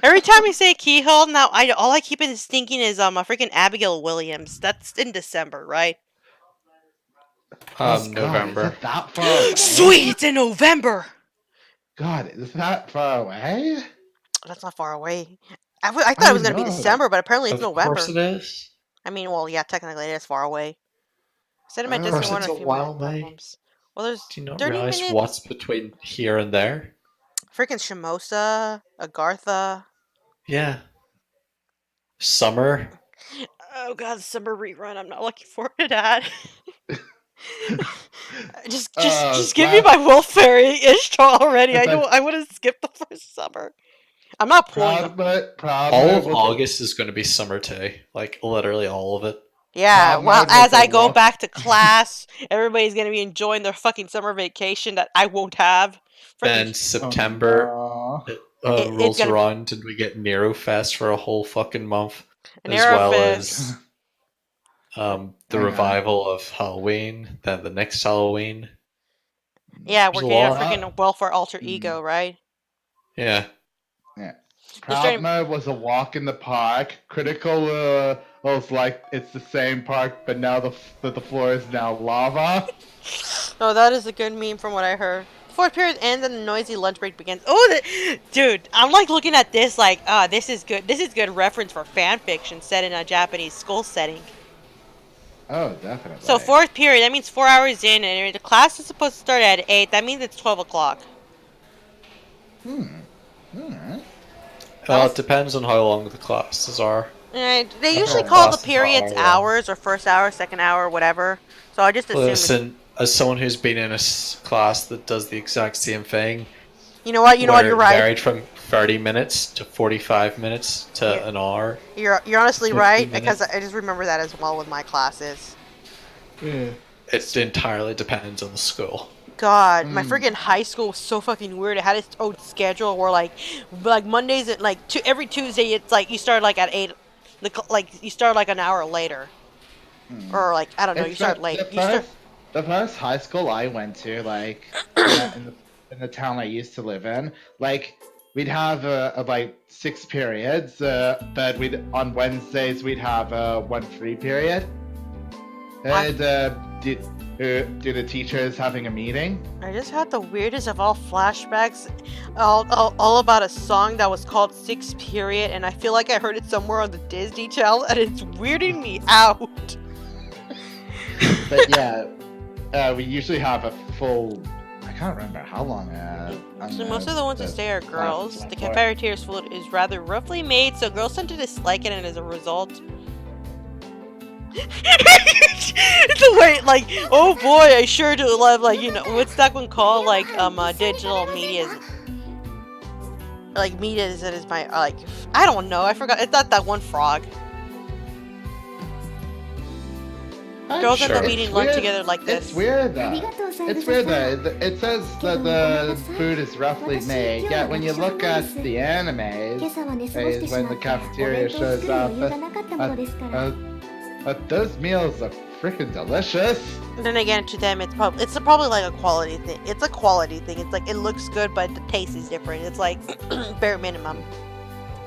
every time you say keyhole now, all I keep thinking is a freaking Abigail Williams. That's in December, right? November. God, is it that far away? Sweet, it's in November. God, is that far away? That's not far away. I thought it was gonna be December, but apparently it's November. Of course it is. I mean, well, yeah, technically it is far away. Cinema Of Disney course One it's a a few while more away. problems. Well, there's Do you not 30 realize minutes. what's between here and there? Freaking Shimosa, Agartha. Yeah. Summer. Oh god, the summer rerun. I'm not looking forward to that. just give me my Wolf Fairy Ishtar already. I would have skipped the first summer. I'm not pulling. All of August is going to be summer too. Like literally all of it. Yeah, well, as I go back to class, everybody's gonna be enjoying their fucking summer vacation that I won't have. Then September rolls around and we get Nero Fest for a whole fucking month. As well as the revival of Halloween, then the next Halloween. Yeah, we're getting a freaking welfare alter ego, right? Yeah. Yeah. Proud Mode was a walk in the park. Critical was like, it's the same park, but now the floor is now lava. Oh, that is a good meme from what I heard. Fourth period ends and the noisy lunch break begins. Oh, dude, I'm like looking at this like, this is good. This is good reference for fan fiction set in a Japanese school setting. Oh, definitely. So fourth period, that means 4 hours in, and the class is supposed to start at 8. That means it's 12 o'clock. Well, it depends on how long the classes are. They usually call the periods hours, or first hour, second hour, whatever. So I just assume. Listen, as someone who's been in a class that does the exact same thing. You know what? You're right. Varied from 30 minutes to 45 minutes to an hour. You're honestly right, because I just remember that as well with my classes. Yeah. It entirely depends on the school. God, my freaking high school was so fucking weird. It had its own schedule where like Mondays at every Tuesday it's like you start like at 8, you start like an hour later, or like I don't know, you start late. The first high school I went to, like in the town I used to live in, like we'd have like 6 periods, but on Wednesdays we'd have 1 free period. And do the teachers having a meeting? I just had the weirdest of all flashbacks, all about a song that was called 6 Period, and I feel like I heard it somewhere on the Disney Channel, and it's weirding me out. But yeah, we usually have a full. I can't remember how long. So most of the ones who stay are girls. The cafeteria's food is rather roughly made, so girls tend to dislike it, and as a result. The way, like, oh boy, I sure do love, like, you know, what's that one called, like, digital media, like, media is my, like, I don't know, I forgot, it's not that one frog. Girls end up eating lunch together like this. It's weird though. It's weird though. It says that the food is roughly made, yet when you look at the animes, when the cafeteria shows up, those meals are freaking delicious. And then again, to them, it's probably like a quality thing. It's a quality thing. It's like it looks good, but the taste is different. It's like bare minimum.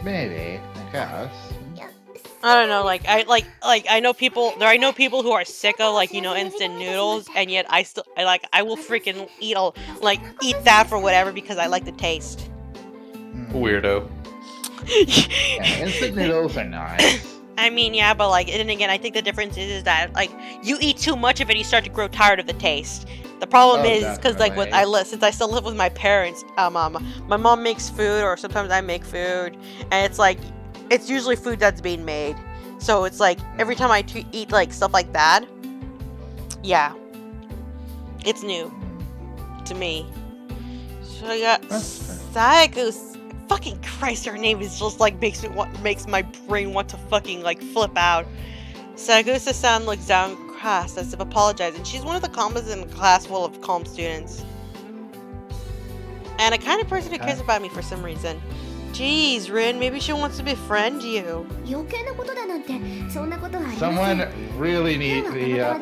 Maybe, I guess. I don't know. Like I know people. I know people who are sick of like, you know, instant noodles, and yet I will freaking eat that for whatever because I like the taste. Weirdo. Yeah, instant noodles are nice. I mean, yeah, but like, and then again, I think the difference is that like you eat too much of it, you start to grow tired of the taste. The problem is because like since I still live with my parents, my mom makes food, or sometimes I make food, and it's like it's usually food that's being made. So it's like every time I eat like stuff like that, yeah, it's new to me. So I got Sayaka's. Fucking Christ, her name is just like makes my brain want to fucking like flip out. Sagusa-san looks downcast as if apologizing. She's one of the calmest in a class full of calm students. And a kind of person who cares about me for some reason. Jeez, Rin, maybe she wants to befriend you. 余計なことだなんてそんなことはありません。 Someone really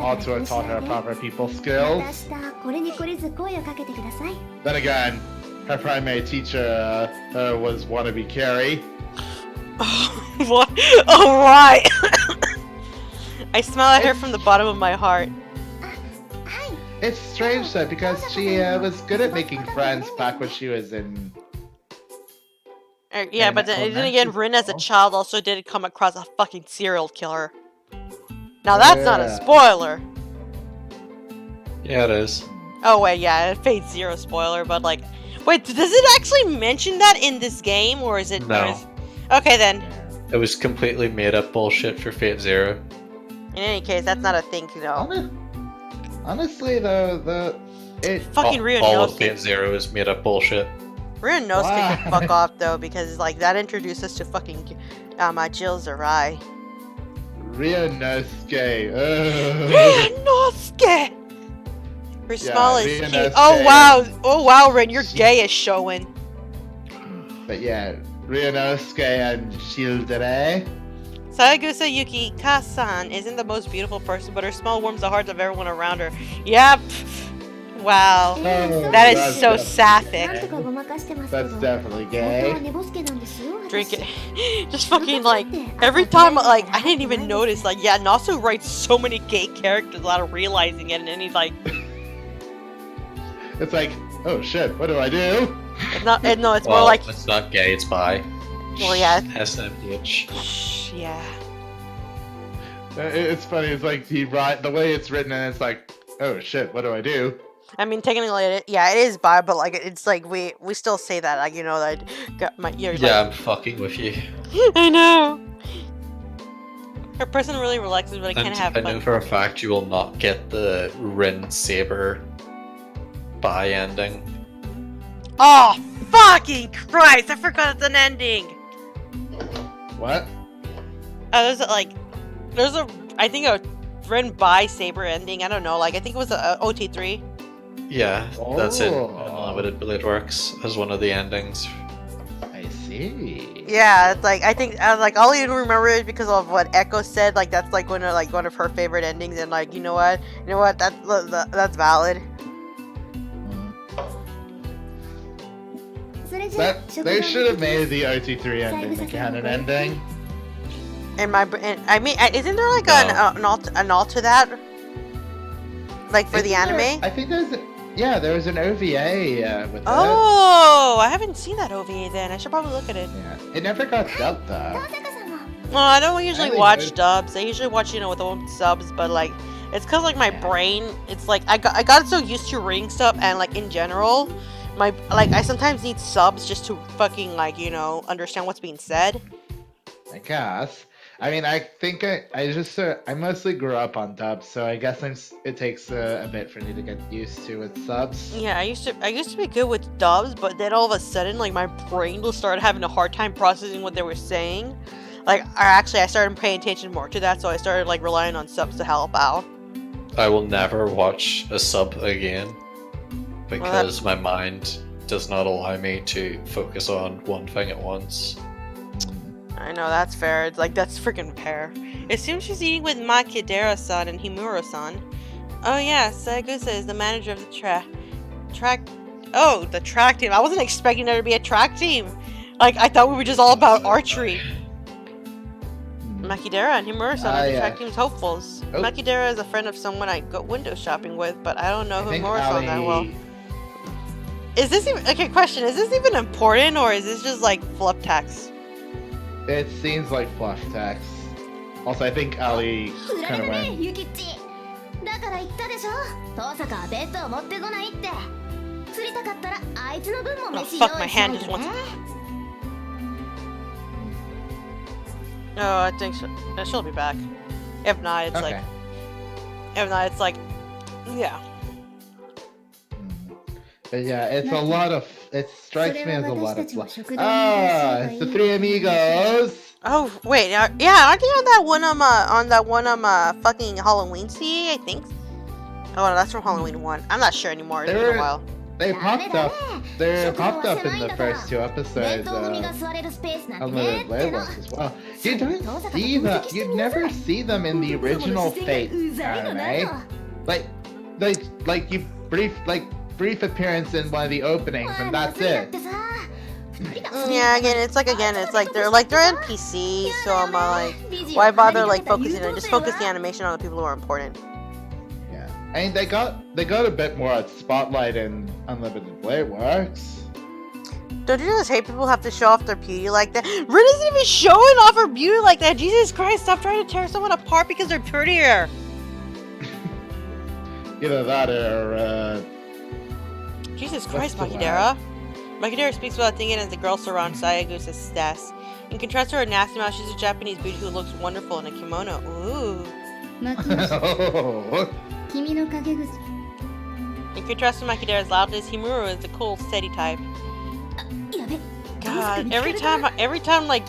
ought to have taught her proper people skills. また明日これに懲りず声をかけてください。 Then again, her primary teacher was wannabe Carrie. What? Oh, right! I smile at her from the bottom of my heart. はい。 It's strange though, because she was good at making friends back when she was in. Yeah, In but then again, elementary Rin as a school. child also did come across a fucking serial killer. Now that's not a spoiler. Yeah, it is. Oh wait, yeah, Fate Zero spoiler, but like, wait, does it actually mention that in this game, or is it? No. Or is... Okay then. It was completely made up bullshit for Fate Zero. In any case, that's not a thing, you know. Honestly, though, it Fucking Rio All of Nosuke. Fate Zero is made up bullshit. Rio Nosuke Why? can fuck off though, because like that introduced us to fucking Jill Zerai. Rio Nosuke. Rio Nosuke. Her smile is Rio cute. Nosuke. Oh wow, Rin, your gay is showing. But yeah, Rio Nosuke and Shildere. Sayagusa Yuki-ka-san isn't the most beautiful person, but her smile warms the hearts of everyone around her. Yep. Wow. That is that's so definitely sapphic. なんとかごまかしてますけど That's definitely 本当は gay. 寝ぼすけなんですよ。 Drink it. 私 Just fucking like, every time, like, I didn't even notice, like, yeah, Nasu writes so many gay characters without realizing it, and then he's like, It's like, oh shit, what do I do? it's not, no, it's more Well, like, it's not gay, it's bi. well, yeah, SMH. yeah. It's funny. It's like the way it's written, and it's like, oh shit, what do I do? I mean, technically, it is bi, but like, it's like we still say that, like, you know, that got my ears. Yeah, Like, I'm fucking with you. I know. Her person really relaxes, but I can't have I know fun. for a fact you will not get the Rin Saber bi ending. Oh, fucking Christ! I forgot it's an ending. What? There's a, I think a Ren by Saber ending. I don't know. Like, I think it was a OT3. Yeah, that's it. Oh. Unlimited Blade Works as one of the endings. I see. Yeah, it's like, I think, like, all you remember is because of what Echo said. Like, that's like one of her favorite endings. And like, you know what? That's valid. それじゃあ They should have made the OT3 ending the canon ending. I mean, isn't there like an alt to that? Like for the anime? I think there was an OVA with Oh, I haven't seen that OVA then. I should probably look at it. it. Yeah, it never got dubbed though. 高坂さんも Well, I don't usually think watch it- dubs. I usually watch, with the subs, but like, it's cause like my brain, it's like I got so used to reading stuff, and like in general, I sometimes need subs just to fucking understand what's being said. I guess. I mean, I think I mostly grew up on dubs, so I guess it takes a bit for me to get used to with subs. Yeah, I used to be good with dubs, but then all of a sudden, like, my brain will start having a hard time processing what they were saying. Like, I started paying attention more to that, so I started like relying on subs to help out. I will never watch a sub again because my mind does not allow me to focus on one thing at once. I know, that's fair. It's like, that's freaking fair. It seems she's eating with Makidera-san and Himuro-san. Oh yeah, Sayagusa is the manager of the track team. I wasn't expecting there to be a track team. Like, I thought we were just all about archery. Makidera and Himuro-san are the track team's hopefuls. Oh. Makidera is a friend of someone I go window shopping with, but I don't know I think Himuro-san that well. Ali- Is this even... Okay, question. Is this even important, or is this just, like, fluff text? It seems like fluff text. Also, I think Ali 振ら kind れ of るね went. ユキッチだから言ったでしょ遠坂は弁当持ってこないって釣りたかったらあいつの分も飯 Oh, 用 fuck, my 意しない hand と just ね Oh, I think she'll be back. If not, it's Okay. like, yeah. But yeah, it's a lot of. It strikes me as a lot of それは fluff. 私たちも食堂にいらっしゃれば Ah, いい it's the three amigos. Oh wait, yeah, aren't they on that one fucking Halloween CA? I think. Oh, no, that's from Halloween 1. I'm not sure anymore. It's been a while. They popped up. They're popped up in the first 2 episodes of Unlimited Blade Works as well. You don't see them. You never see them in the original Fate anime. Like you brief appearance in one of the openings, and that's it. Yeah, it's like they're NPCs, so I'm like, why bother like focusing on just focus the animation on the people who are important. Yeah, I mean they got a bit more spotlight in Unlimited Blade Works. Don't you just hate people who have to show off their beauty like that? Rin isn't even showing off her beauty like that. Jesus Christ, stop trying to tear someone apart because they're prettier. Either that or Jesus Christ, Makidera. Makidera speaks without thinking as the girl surrounds Sayagusa's desk. In contrast to her nasty mouth, she's a Japanese beauty who looks wonderful in a kimono. Ooh. In contrast to Makidera's loudness, Himuro is the cool, steady type. God, every time, like...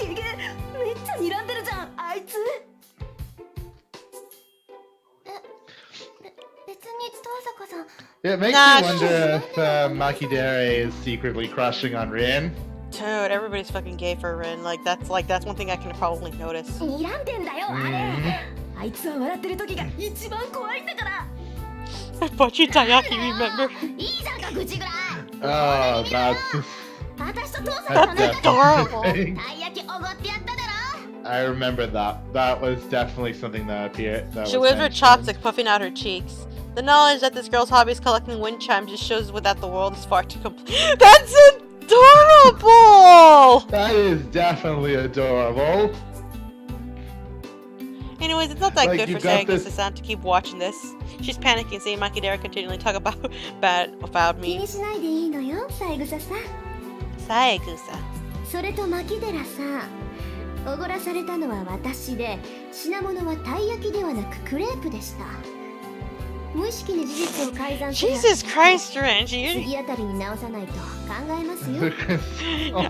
It makes me wonder if Makidera is secretly crushing on Rin. Dude, everybody's fucking gay for Rin. Like that's one thing I can probably notice. But you Tayaki, remember? Oh, that's adorable. I remember that. That was definitely something that appeared. She waves her chopstick, puffing out her cheeks. The knowledge that this girl's hobby is collecting wind chimes just shows that the world is far too complete. That's adorable! That is definitely adorable. Anyways, it's not that Like, good for Sayagusa-san to keep watching this. She's panicking, seeing Makidera continually talk about me. Sayagusa. それとマキデラさん、おごらされたのは私で、品物はたい焼きではなくクレープでした。無意識に事実を改ざんする。Jesus Christ, Rin,次あたりに直さないと考えますよ。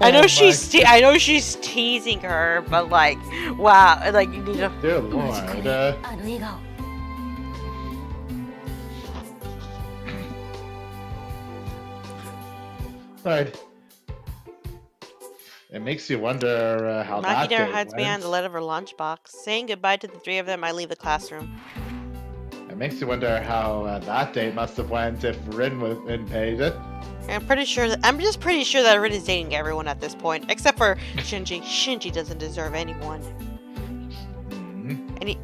I know she's teasing her, but like, wow, like you need to. Dear Lord. あの笑顔。Right. It makes you wonder how that Makidera date hides went. behind the lid of her lunchbox. Saying goodbye to the three of them, I leave the classroom. It makes you wonder how that date must have went if Rin paid it. I'm just pretty sure that Rin is dating everyone at this point, except for Shinji. Shinji doesn't deserve anyone. And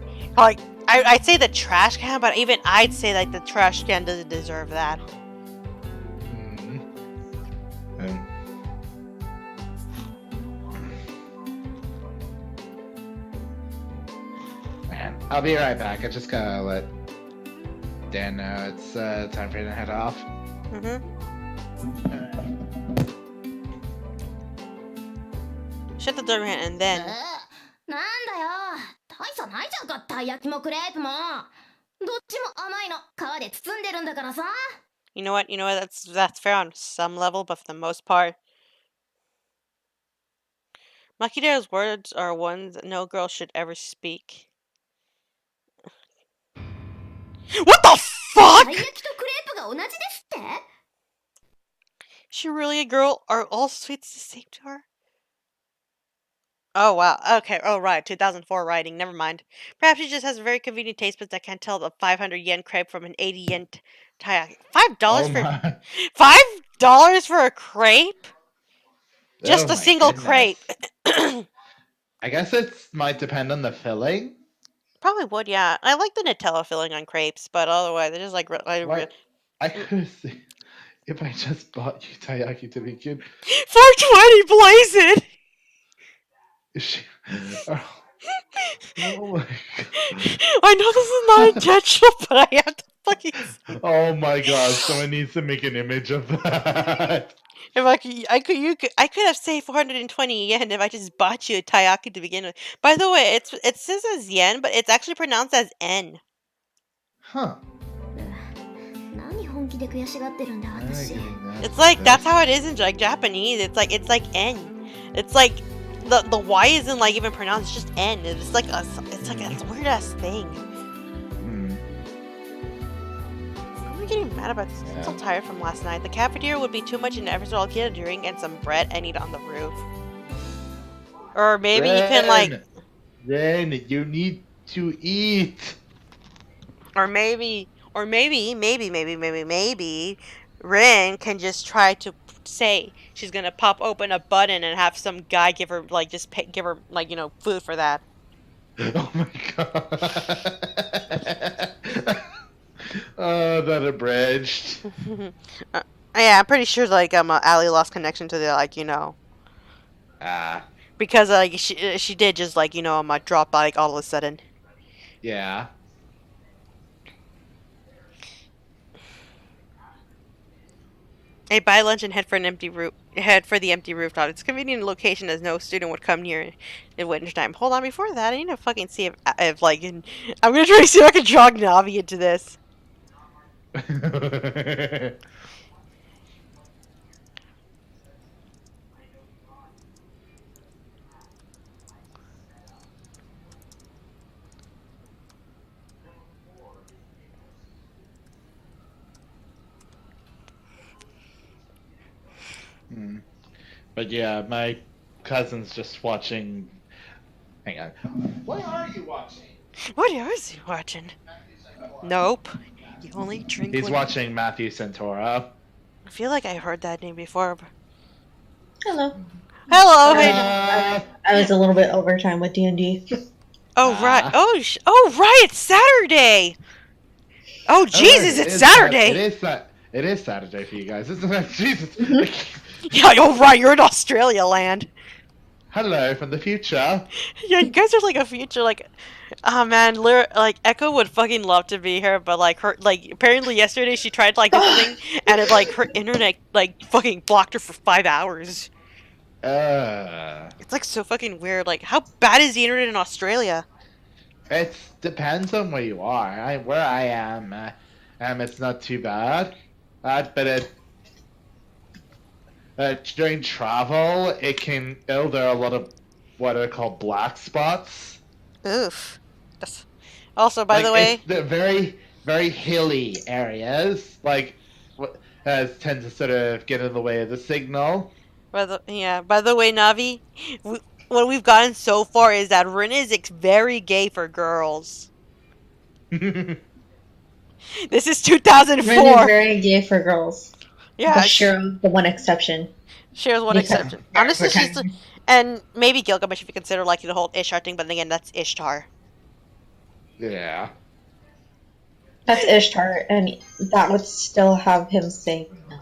I'd say the trash can, but even I'd say like the trash can doesn't deserve that. Man, I'll be right back. I just gotta let Dan know it's time for him to head off. Shut the door behind and then. なんだよ、大差ないじゃんか、たい焼きもクレープも。どっちも甘いの、皮で包んでるんだからさ。You know what? That's fair on some level, but for the most part. Makidera's words are ones that no girl should ever speak. What the fuck? たい焼きとクレープが同じですって? Is she really a girl? Are all sweets the same to her? Oh wow. Okay. Oh right. 2004 writing. Never mind. Perhaps she just has a very convenient taste buds that can't tell the 500 yen crepe from an 80 yen taiyaki. $5 for $5 for a crepe? Just a single crepe. I guess it might depend on the filling. Probably would, yeah. I like the Nutella filling on crepes, but otherwise, it is like... I could see if I just bought you taiyaki to begin. $4.20, blaze it! Is she... Oh my God. I know this is not intentional, but I have to fucking... Oh my God, someone needs to make an image of that. If I could have saved 420 yen if I just bought you a taiyaki to begin with. By the way, it says as yen, but it's actually pronounced as N. Huh. It's like that's how it is in like Japanese. It's like N. It's like the Y isn't like even pronounced. It's just N. It's like a weird ass thing. getting mad about this? I'm so tired from last night. The cafeteria would be too much in the episode. I'll get a drink and some bread and eat on the roof. Or maybe you can like... Ren, you need to eat. Or maybe, Rin can just try to say she's gonna pop open a button and have some guy give her, like, give her, like, you know, food for that. Oh my god. Oh, that abridged. Yeah, I'm pretty sure, like, Ali lost connection to the, like, you know. Because, like, she did just, like, you know, drop by, like, all of a sudden. Yeah. Hey, buy lunch and head for the empty rooftop. It's a convenient location as no student would come near in wintertime. Hold on, before that, I need to fucking see if like, I'm gonna try to see if I can drag Navi into this. But yeah, my cousin's just watching. Hang on. What are you watching? What is he watching? Nope. You only drink. He's watching Matthew Santoro. I feel like I heard that name before. Hello. Hello. I was a little bit overtime with D&D. Oh right. Oh right. It's Saturday. Oh Jesus! It's Saturday. It is Saturday for you guys, isn't it? Jesus. Yeah, you're right. You're in Australia land. Hello from the future. Yeah, you guys are like a future, like, oh man, like Echo would fucking love to be here, but like her, like apparently yesterday she tried like this thing, and it like her internet like fucking blocked her for 5 hours. It's like so fucking weird. Like, how bad is the internet in Australia? It depends on where you are. Where I am, it's not too bad. But during travel, there are a lot of what are called black spots. Oof. Also, by the way, the very, very hilly areas, like, tend to sort of get in the way of the signal. By the way, Navi, what we've gotten so far is that Rin is very gay for girls. This is 2004. Rin is very gay for girls. Yeah, Shiro's the one exception. Shiro's one exception. Honestly, and maybe Gilgamesh if you consider like the whole Ishtar thing, but then again, that's Ishtar. Yeah. That's Ishtar, and that would still have him saying no.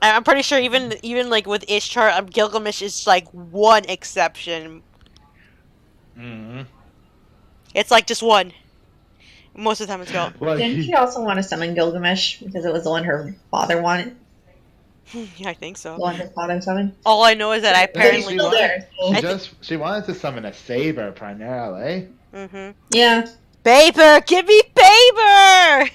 I'm pretty sure even like with Ishtar, Gilgamesh is like one exception. Mm-hmm. It's like just one. Most of the time it's girl. Didn't she also want to summon Gilgamesh because it was the one her father wanted? Yeah, I think so. The one her father summoned? All I know is that I apparently... She wanted to summon a saber, primarily. Mm-hmm. Yeah. Paper! Give me paper!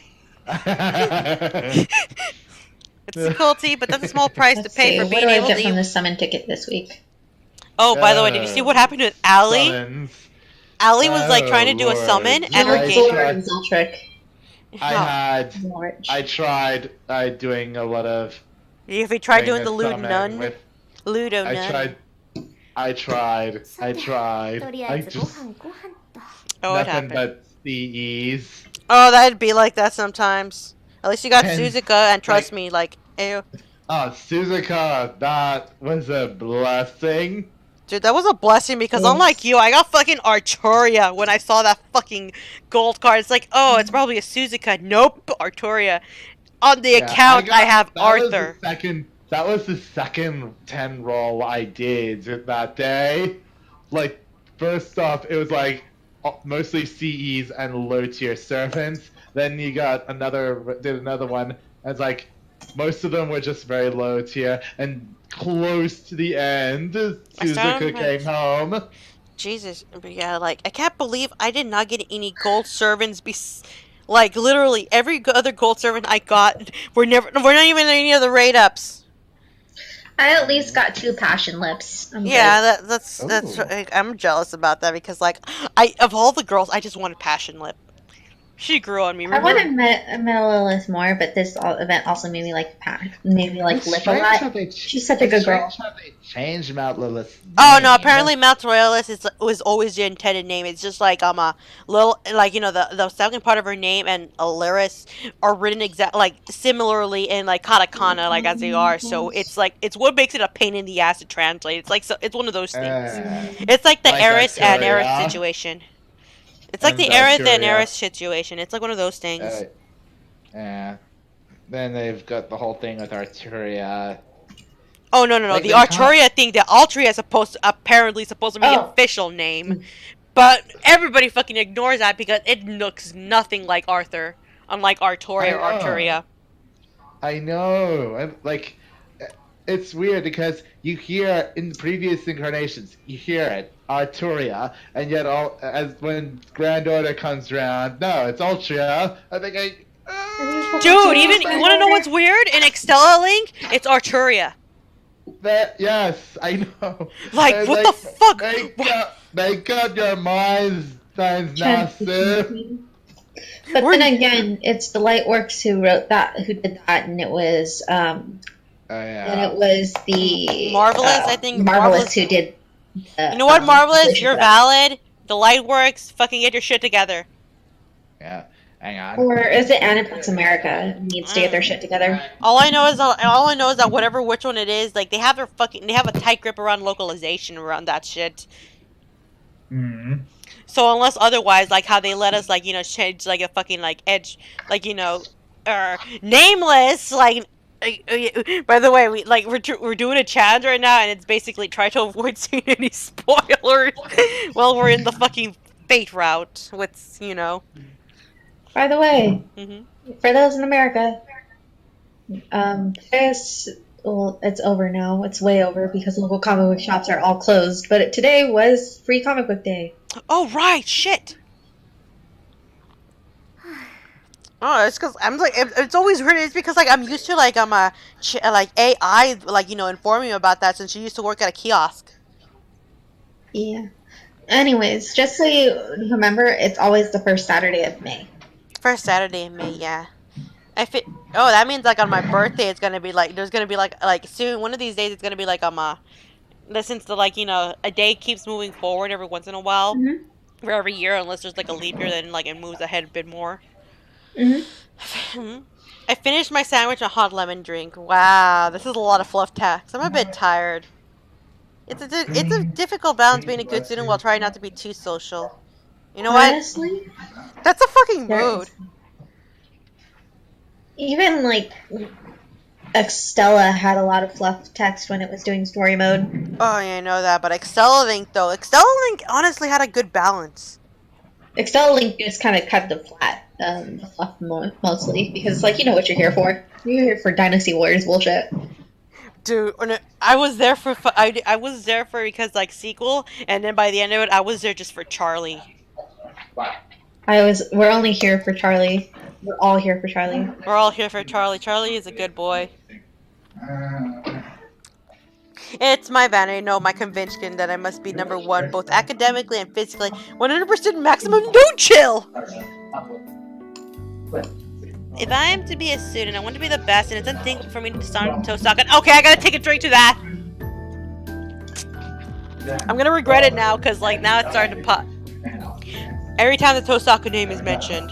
It's difficulty, but that's a small price to pay for being able to... What do I get from the summon ticket this week? Oh, by the way, did you see what happened with Ali? Summons. Ali was like trying to do a summon, and her game. I tried doing a lot of. If you tried doing the Ludo Nun. Ludo Nun. I tried. I just. Oh, it nothing happened. but CEs. Oh, that'd be like that sometimes. At least you got Suzuka, and trust me, like, ew. Oh, Suzuka, that was a blessing. Dude, that was a blessing because unlike you, I got fucking Arturia when I saw that fucking gold card. It's like, oh, it's probably a Suzuka. Nope, Arturia. On the account, I have Arthur. That was the second 10 roll I did that day. Like, first off, it was like mostly CEs and low tier servants. Then you got another one. And it's like, most of them were just very low tier, and close to the end, Suzuka came home. Jesus, yeah, like, I can't believe I did not get any gold servants. Like, literally, every other gold servant I got, we're not even in any of the raid ups. I at least got 2 passion lips. That's I'm jealous about that because, like, of all the girls, I just wanted passion lip. She grew on me. I Remember? would have met Lilith more, but this event also made me like It's lip a strange how lot. they She's such a good girl. strange how they changed Mount Lilith. Oh no! Apparently, Mount Royalist was always the intended name. It's just like a little like the second part of her name and Lyris are written similarly in like katakana like as they are. So it's what makes it a pain in the ass to translate. It's one of those things. It's like the like Eris and Eris Arturia. situation. It's like And the Eris and Arturia. Eris situation. It's like one of those things. Yeah. Then they've got the whole thing with Arturia. Oh no! Like The they Arturia thing, the Altria is apparently supposed to be the official name, but everybody fucking ignores that because it looks nothing like Arthur, unlike Arturia or Arturia. I know. It's weird because you hear in the previous incarnations, you hear it, Arturia, and yet when Granddaughter comes around, no, it's Altria. I think Dude, even you want to know what's weird? In Extella Link, it's Arturia. Yes, I know. Like, what the fuck? They got your minds times now, Sue. But then again, it's the Lightworks who did that, and it was and it was the Marvelous. I think Marvelous who did. You know what, Marvelous? You're valid. The Lightworks, fucking get your shit together. Yeah, hang on. Or is it Aniplex America needs to get their shit together? All I know is that whatever which one it is, like they have a tight grip around localization around that shit. Mm-hmm. So unless otherwise, like how they let us change like a fucking like edge, like nameless like. By the way, we're doing a challenge right now, and it's basically try to avoid seeing any spoilers while we're in the fucking fate route with By the way, for those in America, it's over now. It's way over because local comic book shops are all closed. But today was Free Comic Book Day. Oh right, shit. Oh, it's because I'm like it's always weird. It's because like I'm used to like AI informing me about that since she used to work at a kiosk. Yeah. Anyways, just so you remember, it's always the first Saturday of May. First Saturday in May, yeah. Oh, that means like on my birthday, it's gonna be like there's gonna be like soon one of these days it's gonna be like since the a day keeps moving forward every once in a while for every year unless there's like a leap year then like it moves ahead a bit more. I finished my sandwich and hot lemon drink. Wow, this is a lot of fluff text. I'm a bit tired. It's a difficult balance being a good student while trying not to be too social. You know what? Honestly, that's a fucking mood. Even like Extella had a lot of fluff text when it was doing story mode. Oh yeah, I know that, but Extella Link honestly had a good balance. Extella Link just kind of cut the flat. The fluff mostly because like you know what you're here for. You're here for Dynasty Warriors bullshit. Dude, I was there for because like sequel, and then by the end of it, I was there just for Charlie. We're only here for Charlie. We're all here for Charlie. We're all here for Charlie. Charlie is a good boy. It's my vanity, no, my conviction that I must be number one, both academically and physically. 100% maximum. Don't chill. If I am to be a student, I want to be the best, and it's unthinkable for me to start Tosaka. Okay, I gotta take a drink to that. I'm gonna regret it now, because like now it's starting to pop. Every time the Tosaka name is mentioned.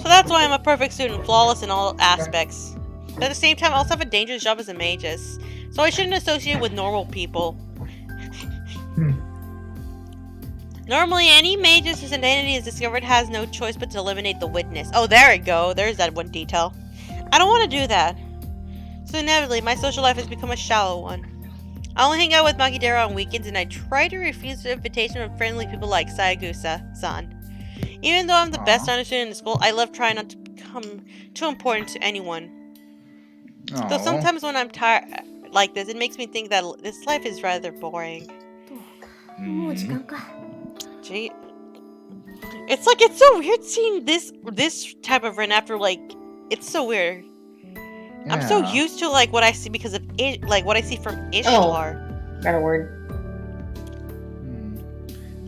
So that's why I'm a perfect student, flawless in all aspects. But at the same time, I also have a dangerous job as a magus, so I shouldn't associate with normal people. Normally, any magus whose identity is discovered has no choice but to eliminate the witness. Oh, there we go. There's that one detail. I don't want to do that. So inevitably, my social life has become a shallow one. I only hang out with Makidera on weekends, and I try to refuse the invitation from friendly people like Sayagusa-san. Even though I'm the best honor student in the school, I love trying not to become too important to anyone. Though sometimes when I'm tired like this, it makes me think that this life is rather boring. Gee. It's like, it's so weird seeing this type of Ren after, like, it's so weird. Yeah. I'm so used to, like, what I see because of it, like, what I see from Ishtar. Got a word.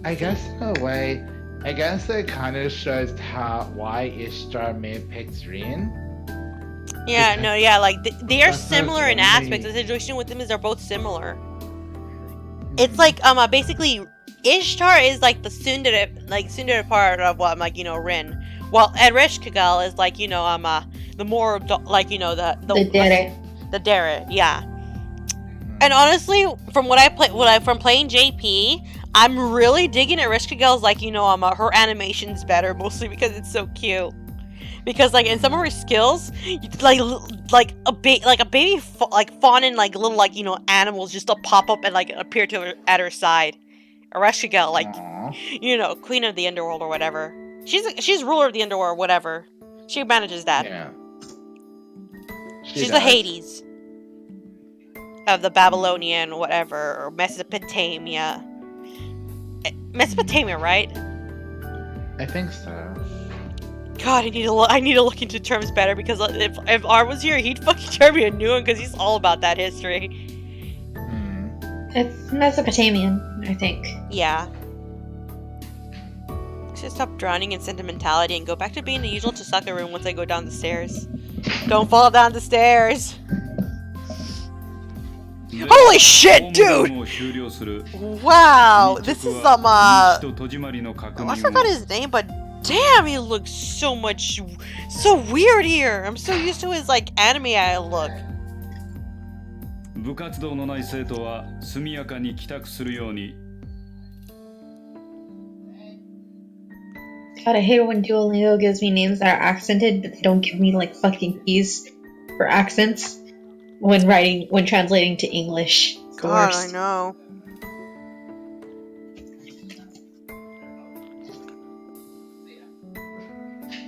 I guess in a way, I guess it kind of shows why Ishtar may have picked Rin. Yeah, no, yeah, like they are That's similar in only- aspects. The situation with them is they're both similar. It's like basically Ishtar is like the tsundere part of what like Rin, while Ereshkigal is like the more like the dere, yeah. And honestly, from from playing JP, I'm really digging Ereshkigal's like her animation's better, mostly because it's so cute. Because like in some of her skills, like a baby fawn and like little animals just pop up and like appear at her side. Ereshkigal, like queen of the underworld or whatever. She's ruler of the underworld or whatever. She manages that. Yeah. She's the Hades of the Babylonian whatever or Mesopotamia. Mesopotamia, right? I think so. God, I need to look into terms better because if R was here, he'd fucking turn me a new one because he's all about that history. It's Mesopotamian, I think. Yeah. I should stop drowning in sentimentality and go back to being the usual Chisaka room once I go down the stairs. Don't fall down the stairs! Holy shit, dude! Wow, this is I forgot his name, but damn, he looks so weird here. I'm so used to his like anime look. 部活動のない生徒は速やかに帰宅するように God, I hate when Duolingo gives me names that are accented, but they don't give me like fucking keys for accents when translating to English. It's the God, worst. I know.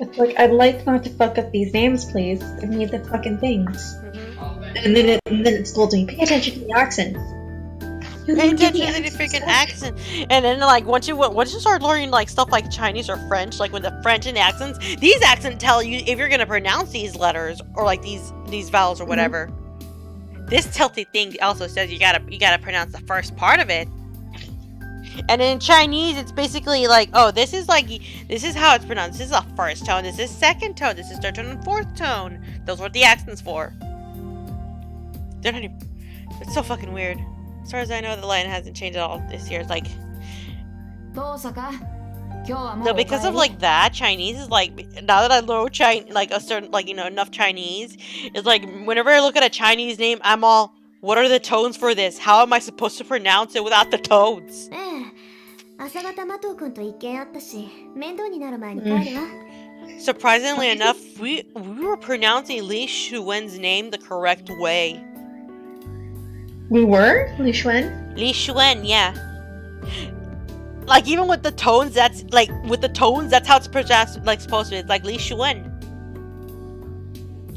It's like, I'd like not to fuck up these names, please. Give me the fucking things. And then it told me, pay attention to the accents. Pay attention to the freaking accent. And then like once you start learning like stuff like Chinese or French, like with the French and the accents, these accents tell you if you're gonna pronounce these letters or like these vowels or whatever. This tilty thing also says you gotta pronounce the first part of it. And in Chinese, it's basically like, oh, this is how it's pronounced. This is a first tone. This is second tone. This is third tone and fourth tone. Those are what the accents for. They're not even. It's so fucking weird. As far as I know, the line hasn't changed at all this year. It's like. No, because of like that, Chinese is like now that I know like a certain enough Chinese, it's like whenever I look at a Chinese name, I'm all. What are the tones for this? How am I supposed to pronounce it without the tones? Surprisingly enough, we were pronouncing Li Xuan's name the correct way. We were? Li Xuan? Li Xuan, yeah. Like even with the tones, that's how it's pronounced like supposed to be. It's like Li Xuan.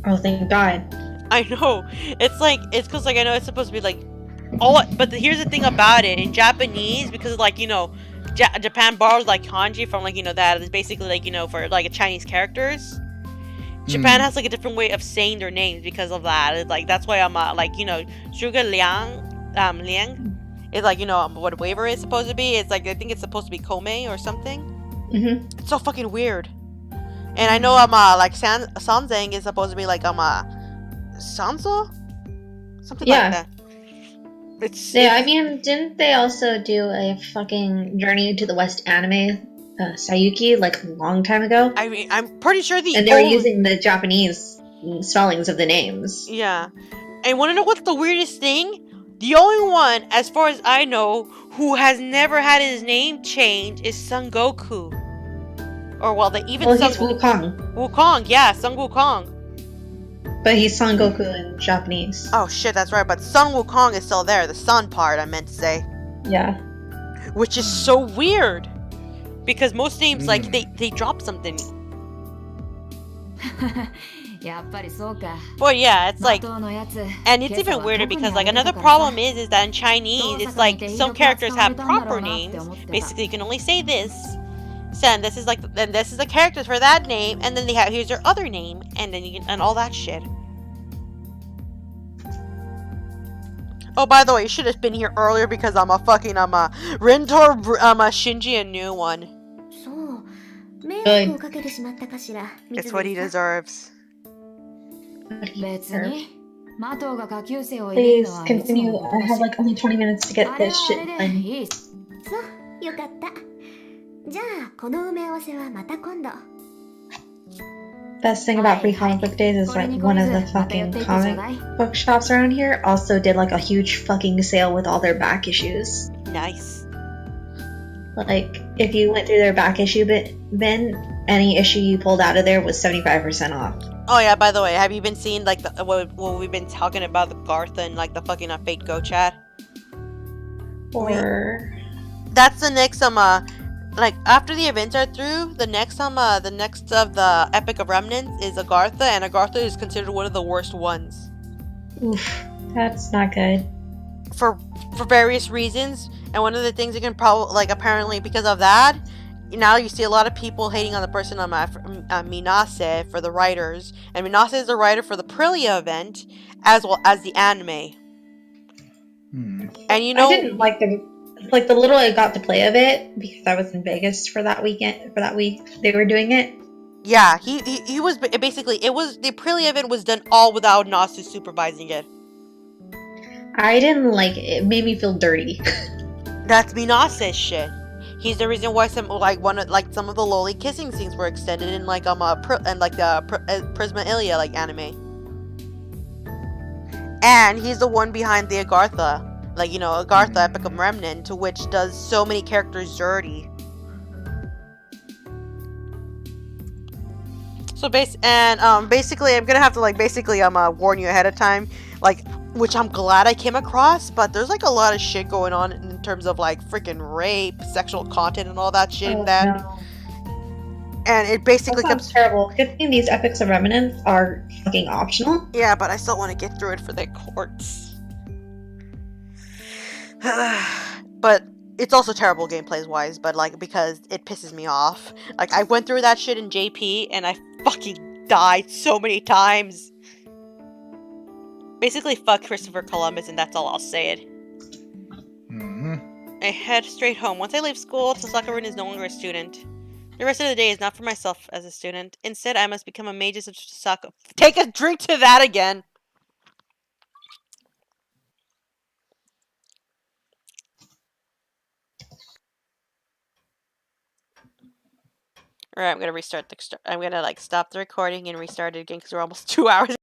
Oh, thank God. I know. It's because like I know it's supposed to be like but here's the thing about it in Japanese, because like Japan borrows like kanji from like that is basically like for like Chinese characters. Japan has like a different way of saying their names because of that. It's like that's why I'm like Zhuge Liang is like what waiver is supposed to be. It's like I think it's supposed to be Kome or something. It's so fucking weird. And I know like Sanzang is supposed to be like Sanso? Something like that. I mean, didn't they also do a fucking Journey to the West anime, Sayuki, like a long time ago? I mean, I'm pretty sure and they were using the Japanese spellings of the names. Yeah. And want to know what's the weirdest thing? The only one, as far as I know, who has never had his name changed is Son Goku. Or he's Wukong. Wukong, yeah, Son Wukong. But he's Son Goku in Japanese. Oh shit, that's right. But Son Wukong is still there. The Son part, I meant to say. Yeah. Which is so weird, because most names like they drop something. But yeah, it's like, and it's even weirder because like another problem is that in Chinese, it's like some characters have proper names. Basically, you can only say this. So, and this is the characters for that name, and then here's their other name, and then and all that shit. Oh, by the way, you should have been here earlier because I'm a Rintor Shinji a new one. 迷惑をかけてしまったかしら。 It's what he 水さん deserves. 別にマトウが下級生を入れるの Please はいつも continue. のこと I だ have し like only 20 minutes to get あれ this はあ shit れで done. いい。そうよかった。じゃあこの埋め合わせはまた今度。 Best thing about free comic book days is like one of the fucking comic book shops around here also did like a huge fucking sale with all their back issues. Nice. Like if you went through their back issue bin, any issue you pulled out of there was 75% off. Oh yeah, by the way, have you been seeing like what we've been talking about the Garth and like the fucking Fate Go chat? Or That's the next like after the events are through, the next of the Epic of Remnants is Agartha, and Agartha is considered one of the worst ones. oof, that's not good. For various reasons, and one of the things you can probably like apparently because of that, now you see a lot of people hating on the person on Minase for the writers, and Minase is the writer for the Aprilia event as well as the anime. And you know, I didn't like the little I got to play of it because I was in Vegas for that week they were doing it. yeah, he was basically the Aprilia event was done all without Nasu supervising it. I didn't like it. It made me feel dirty. That's Minase's shit. He's the reason why some of the lowly kissing scenes were extended in like the Prisma Ilia like anime. And he's the one behind the Agartha. Like, you know, Agartha Epic of Remnant, which does so many characters dirty. So basically I'm gonna have to warn you ahead of time, like, which I'm glad I came across, but there's like a lot of shit going on in terms of like freaking rape, sexual content, and all that shit in that. No. And it basically That sounds terrible. Good thing these Epics of Remnants are fucking optional. Yeah, but I still want to get through it for the courts. But it's also terrible gameplays wise, but like because it pisses me off. Like I went through that shit in JP and I fucking died so many times. Basically, fuck Christopher Columbus, and that's all I'll say it. I head straight home. Once I leave school, Sakurin is no longer a student. The rest of the day is not for myself as a student. Instead, I must become a magus of Saku. Take a drink to that again! Alright, I'm gonna restart I'm gonna stop the recording and restart it again because we're almost 2 hours